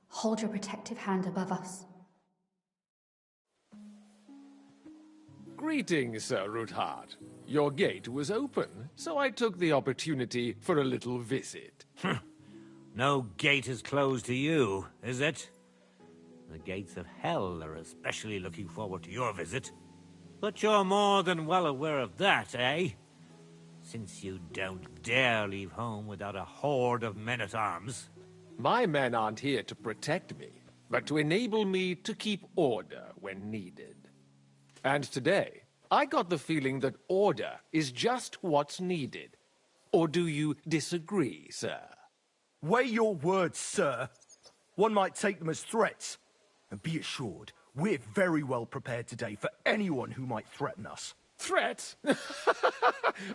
hold your protective hand above us. Greetings, Sir Ruthard. Your gate was open, so I took the opportunity for a little visit. No gate is closed to you, is it? The gates of hell are especially looking forward to your visit. But you're more than well aware of that, eh? Since you don't dare leave home without a horde of men-at-arms. My men aren't here to protect me, but to enable me to keep order when needed. And today, I got the feeling that order is just what's needed. Or do you disagree, sir? Weigh your words, sir. One might take them as threats. And be assured, we're very well prepared today for anyone who might threaten us. Threat?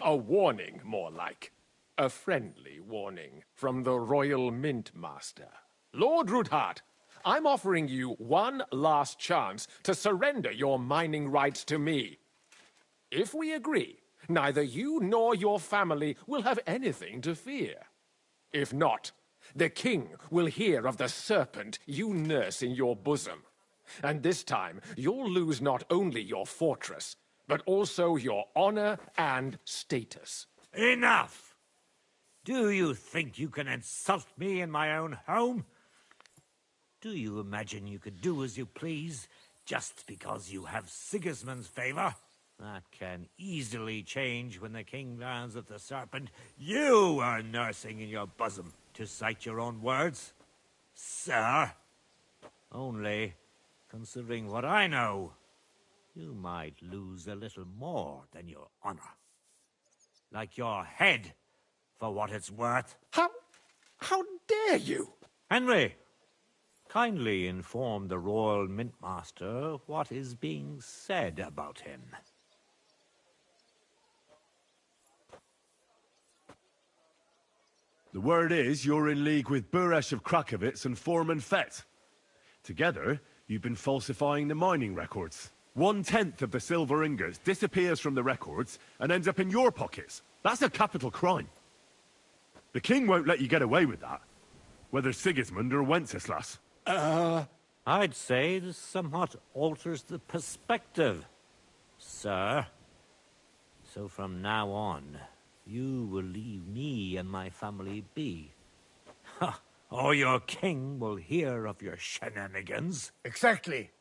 A warning, more like. A friendly warning from the Royal Mint Master. Lord Ruthard, I'm offering you one last chance to surrender your mining rights to me. If we agree, neither you nor your family will have anything to fear. If not, the king will hear of the serpent you nurse in your bosom. And this time, you'll lose not only your fortress, but also your honor and status. Enough! Do you think you can insult me in my own home? Do you imagine you could do as you please just because you have Sigismund's favor? That can easily change when the king learns of the serpent you are nursing in your bosom, to cite your own words, sir. Only, considering what I know, you might lose a little more than your honor. Like your head, for what it's worth. How dare you? Henry, kindly inform the Royal Mint Master what is being said about him. The word is you're in league with Buresh of Krakowitz and Foreman Fett. Together, you've been falsifying the mining records. 1/10 of the silver ingots disappears from the records and ends up in your pockets. That's a capital crime. The king won't let you get away with that, whether Sigismund or Wenceslas. I'd say this somewhat alters the perspective, sir. So from now on, you will leave me and my family be. Or your king will hear of your shenanigans. Exactly.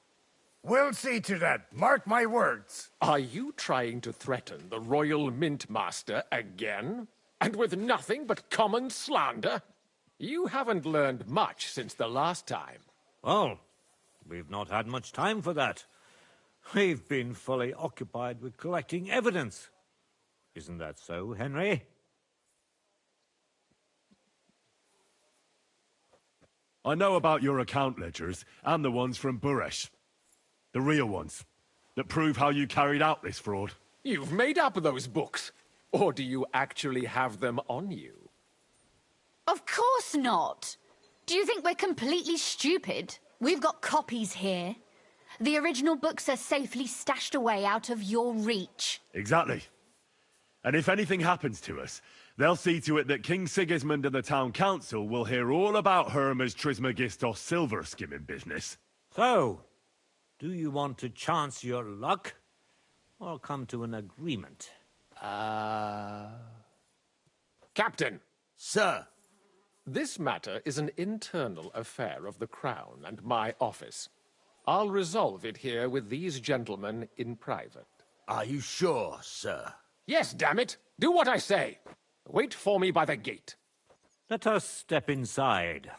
We'll see to that. Mark my words. Are you trying to threaten the Royal Mint Master again? And with nothing but common slander? You haven't learned much since the last time. Well, we've not had much time for that. We've been fully occupied with collecting evidence. Isn't that so, Henry? I know about your account ledgers and the ones from Buresh. The real ones, that prove how you carried out this fraud. You've made up those books. Or do you actually have them on you? Of course not. Do you think we're completely stupid? We've got copies here. The original books are safely stashed away out of your reach. Exactly. And if anything happens to us, They'll see to it that King Sigismund and the town council will hear all about Herma's Trismegistos silver skimming business. So, do you want to chance your luck, or come to an agreement? Captain! Sir! This matter is an internal affair of the Crown and my office. I'll resolve it here with these gentlemen in private. Are you sure, sir? Yes, damn it! Do what I say! Wait for me by the gate. Let us step inside.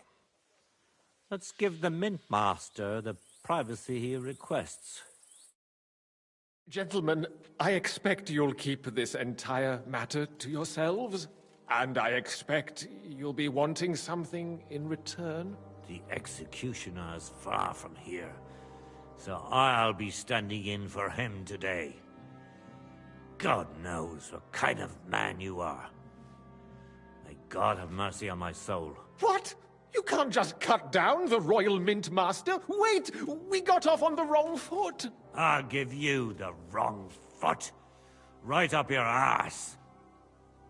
Let's give the Mint Master the privacy he requests. Gentlemen, I expect you'll keep this entire matter to yourselves. And I expect you'll be wanting something in return. The executioner is far from here, so I'll be standing in for him today. God knows what kind of man you are. May God have mercy on my soul. What? You can't just cut down the Royal Mint Master? Wait! We got off on the wrong foot! I'll give you the wrong foot. Right up your ass.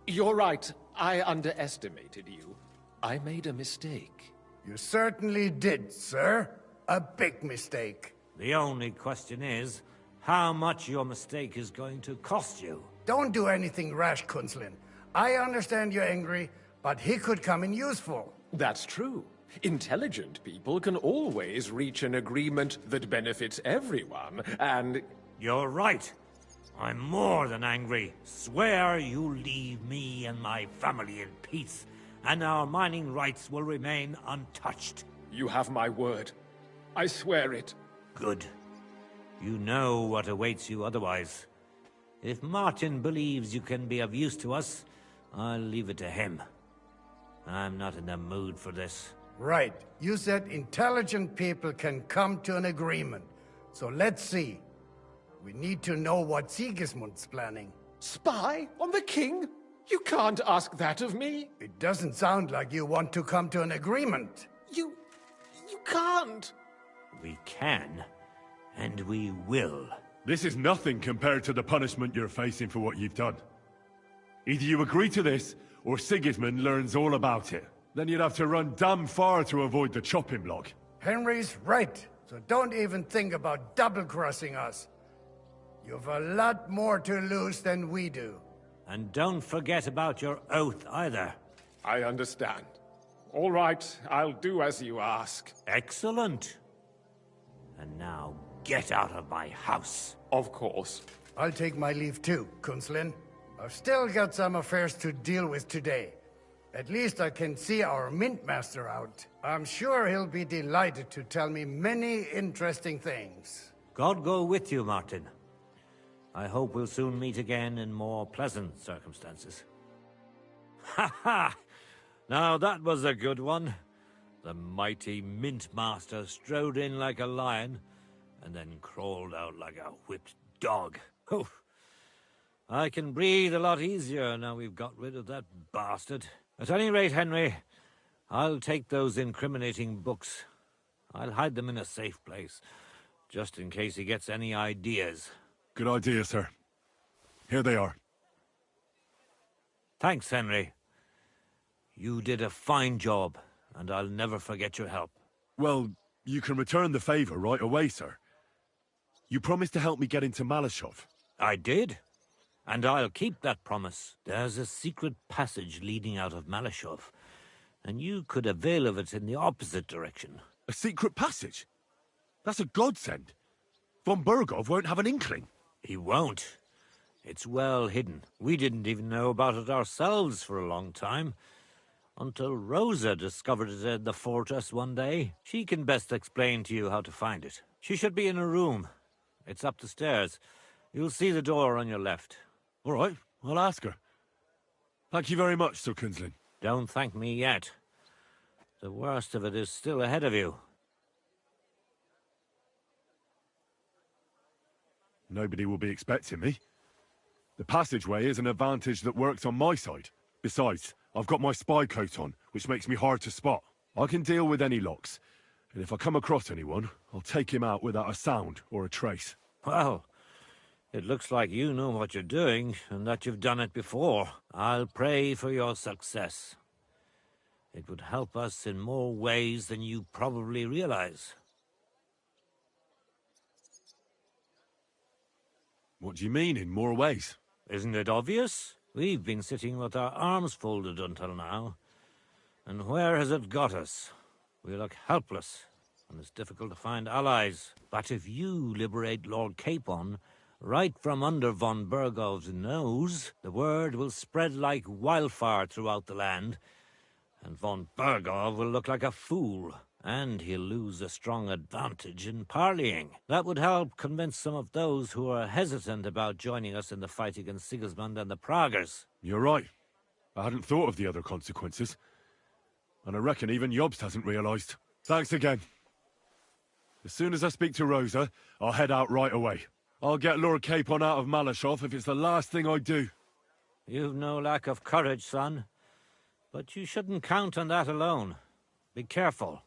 You're right. I underestimated you. I made a mistake. You certainly did, sir. A big mistake. The only question is, how much your mistake is going to cost you. Don't do anything rash, Kunzlin. I understand you're angry, but he could come in useful. That's true. Intelligent people can always reach an agreement that benefits everyone, and... You're right. I'm more than angry. Swear you leave me and my family in peace, and our mining rights will remain untouched. You have my word. I swear it. Good. You know what awaits you otherwise. If Martin believes you can be of use to us, I'll leave it to him. I'm not in the mood for this. Right. You said intelligent people can come to an agreement. So let's see. We need to know what Sigismund's planning. Spy on the king? You can't ask that of me. It doesn't sound like you want to come to an agreement. You can't. We can, and we will. This is nothing compared to the punishment you're facing for what you've done. Either you agree to this, or Sigismund learns all about it. Then you'd have to run damn far to avoid the chopping block. Henry's right, so don't even think about double-crossing us. You've a lot more to lose than we do. And don't forget about your oath either. I understand. All right, I'll do as you ask. Excellent. And now, get out of my house. Of course. I'll take my leave too, Kunzlin. I've still got some affairs to deal with today. At least I can see our Mint Master out. I'm sure he'll be delighted to tell me many interesting things. God go with you, Martin. I hope we'll soon meet again in more pleasant circumstances. Ha ha! Now that was a good one. The mighty Mint Master strode in like a lion, and then crawled out like a whipped dog. Oof. I can breathe a lot easier now we've got rid of that bastard. At any rate, Henry, I'll take those incriminating books. I'll hide them in a safe place, just in case he gets any ideas. Good idea, sir. Here they are. Thanks, Henry. You did a fine job, and I'll never forget your help. Well, you can return the favor right away, sir. You promised to help me get into Malashov. I did. And I'll keep that promise. There's a secret passage leading out of Malashov, and you could avail of it in the opposite direction. A secret passage? That's a godsend. Von Burgov won't have an inkling. He won't. It's well hidden. We didn't even know about it ourselves for a long time, until Rosa discovered it in the fortress one day. She can best explain to you how to find it. She should be in her room. It's up the stairs. You'll see the door on your left. All right, I'll ask her. Thank you very much, Sir Kunzlin. Don't thank me yet. The worst of it is still ahead of you. Nobody will be expecting me. The passageway is an advantage that works on my side. Besides, I've got my spy coat on, which makes me hard to spot. I can deal with any locks, and if I come across anyone, I'll take him out without a sound or a trace. Well, It looks like you know what you're doing, and that you've done it before. I'll pray for your success. It would help us in more ways than you probably realize. What do you mean, in more ways? Isn't it obvious? We've been sitting with our arms folded until now. And where has it got us? We look helpless, and it's difficult to find allies. But if you liberate Lord Capon, right from under von Bergov's nose, the word will spread like wildfire throughout the land, and von Bergov will look like a fool, and he'll lose a strong advantage in parleying. That would help convince some of those who are hesitant about joining us in the fight against Sigismund and the Praguers. You're right. I hadn't thought of the other consequences. And I reckon even Jobst hasn't realised. Thanks again. As soon as I speak to Rosa, I'll head out right away. I'll get Lord Capon out of Malashov if it's the last thing I do. You've no lack of courage, son. But you shouldn't count on that alone. Be careful.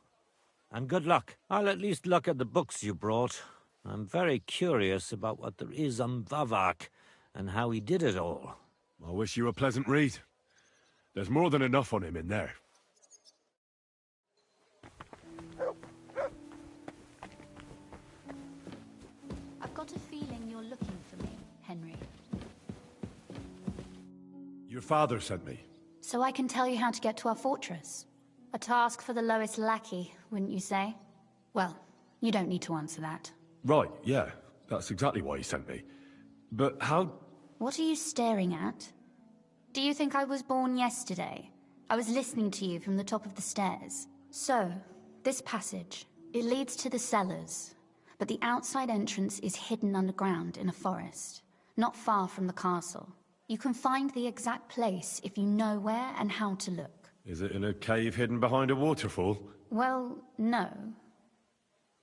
And good luck. I'll at least look at the books you brought. I'm very curious about what there is on Vavak, and how he did it all. I wish you a pleasant read. There's more than enough on him in there. I've got a feeling you're looking for me, Henry. Your father sent me. So I can tell you how to get to our fortress. A task for the lowest lackey, wouldn't you say? Well, you don't need to answer that. Right, yeah. That's exactly why he sent me. But how... What are you staring at? Do you think I was born yesterday? I was listening to you from the top of the stairs. So, this passage, it leads to the cellars, but the outside entrance is hidden underground in a forest, not far from the castle. You can find the exact place if you know where and how to look. Is it in a cave hidden behind a waterfall? Well, no.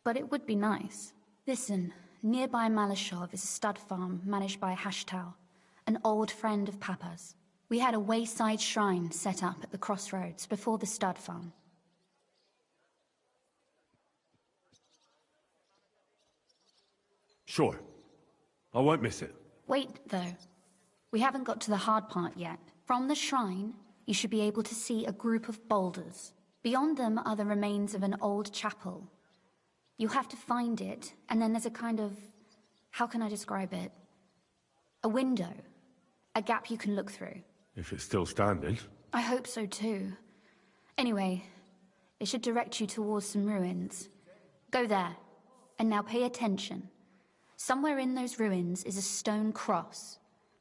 But it would be nice. Listen, nearby Malashov is a stud farm managed by Hashtal, an old friend of Papa's. We had a wayside shrine set up at the crossroads before the stud farm. Sure. I won't miss it. Wait, though. We haven't got to the hard part yet. From the shrine, you should be able to see a group of boulders. Beyond them are the remains of an old chapel. You have to find it, and then there's a kind of... how can I describe it? A window. A gap you can look through. If it's still standing. I hope so too. Anyway, it should direct you towards some ruins. Go there. And now pay attention. Somewhere in those ruins is a stone cross.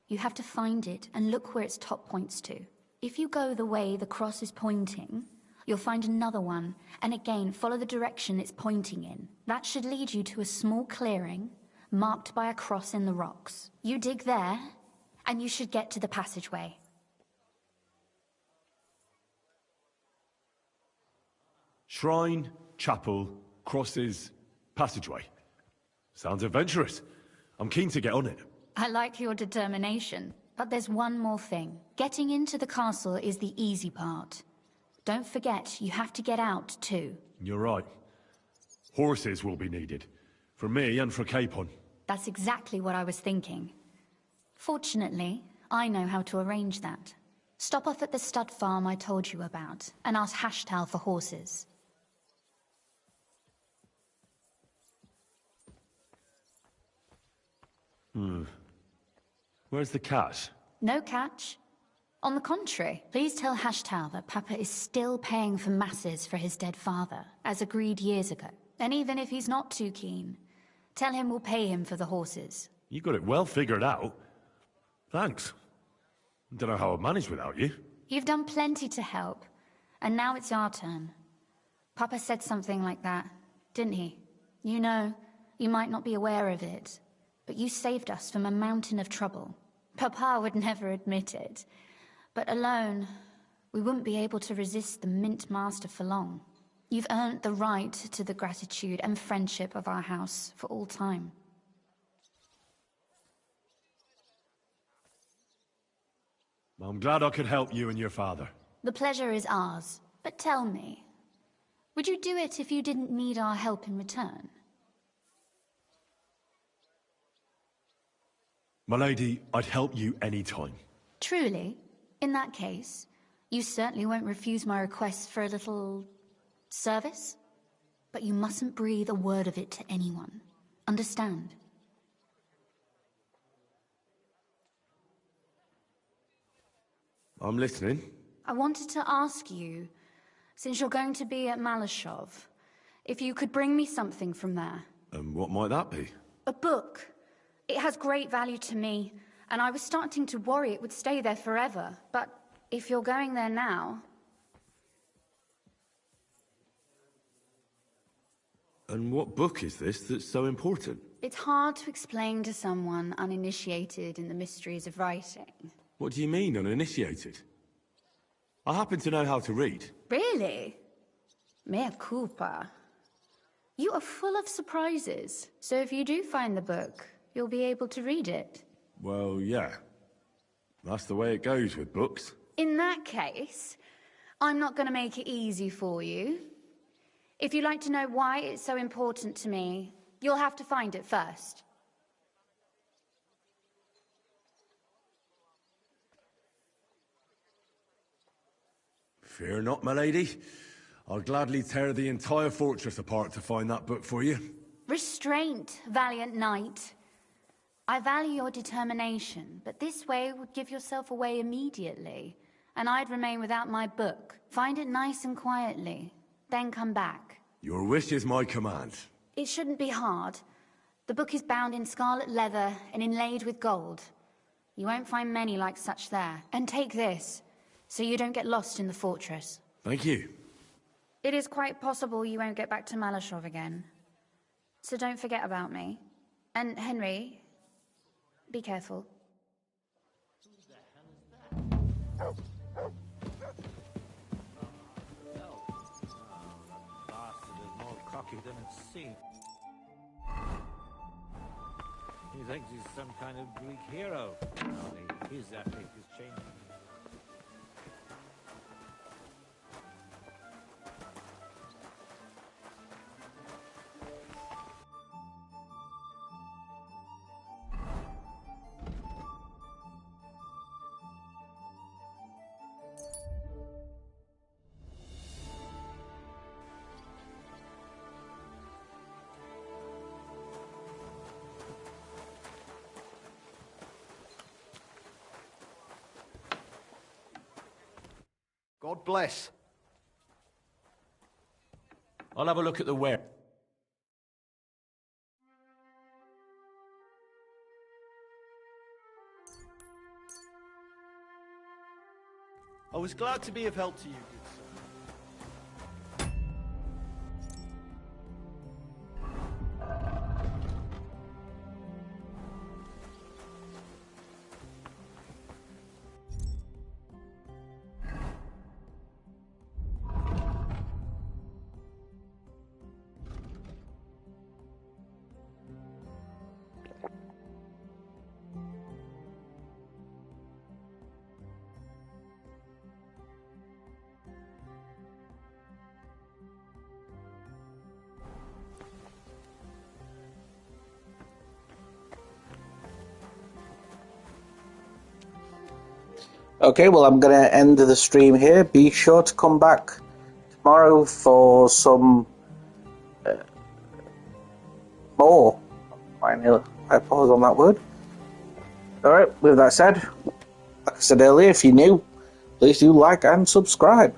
You have to find it and look where its top points to. If you go the way the cross is pointing, you'll find another one, and again follow the direction it's pointing in. That should lead you to a small clearing, marked by a cross in the rocks. You dig there, and you should get to the passageway. Shrine, chapel, crosses, passageway. Sounds adventurous. I'm keen to get on it. I like your determination, but there's one more thing. Getting into the castle is the easy part. Don't forget, you have to get out too. You're right. Horses will be needed. For me and for Capon. That's exactly what I was thinking. Fortunately, I know how to arrange that. Stop off at the stud farm I told you about, and ask Hashtal for horses. Where's the catch? No catch. On the contrary, please tell Hashtal that Papa is still paying for masses for his dead father, as agreed years ago. And even if he's not too keen, tell him we'll pay him for the horses. You got it well figured out. Thanks. Don't know how I'd manage without you. You've done plenty to help, and now it's our turn. Papa said something like that, didn't he? You know, you might not be aware of it, but you saved us from a mountain of trouble. Papa would never admit it, but alone, we wouldn't be able to resist the Mint Master for long. You've earned the right to the gratitude and friendship of our house for all time. I'm glad I could help you and your father. The pleasure is ours, but tell me, would you do it if you didn't need our help in return? My lady, I'd help you any time. Truly? In that case, you certainly won't refuse my request for a little service? But you mustn't breathe a word of it to anyone. Understand? I'm listening. I wanted to ask you, since you're going to be at Malashov, if you could bring me something from there. And what might that be? A book. It has great value to me, and I was starting to worry it would stay there forever. But if you're going there now... And what book is this that's so important? It's hard to explain to someone uninitiated in the mysteries of writing. What do you mean, uninitiated? I happen to know how to read. Really? Mea culpa. You are full of surprises, so if you do find the book, you'll be able to read it. Well, yeah. That's the way it goes with books. In that case, I'm not going to make it easy for you. If you'd like to know why it's so important to me, you'll have to find it first. Fear not, my lady. I'll gladly tear the entire fortress apart to find that book for you. Restraint, valiant knight. I value your determination, but this way would give yourself away immediately, and I'd remain without my book. Find it nice and quietly, then come back. Your wish is my command. It shouldn't be hard. The book is bound in scarlet leather and inlaid with gold. You won't find many like such there. And take this, so you don't get lost in the fortress. Thank you. It is quite possible you won't get back to Malashov again. So don't forget about me. And Henry, be careful. Than it seems. He thinks he's some kind of Greek hero. Only his ethic is changing. God bless. I'll have a look at the ware. I was glad to be of help to you, good sir. Okay, well, I'm going to end the stream here. Be sure to come back tomorrow for some more. I pause on that word. Alright, with that said, like I said earlier, if you're new, please do like and subscribe.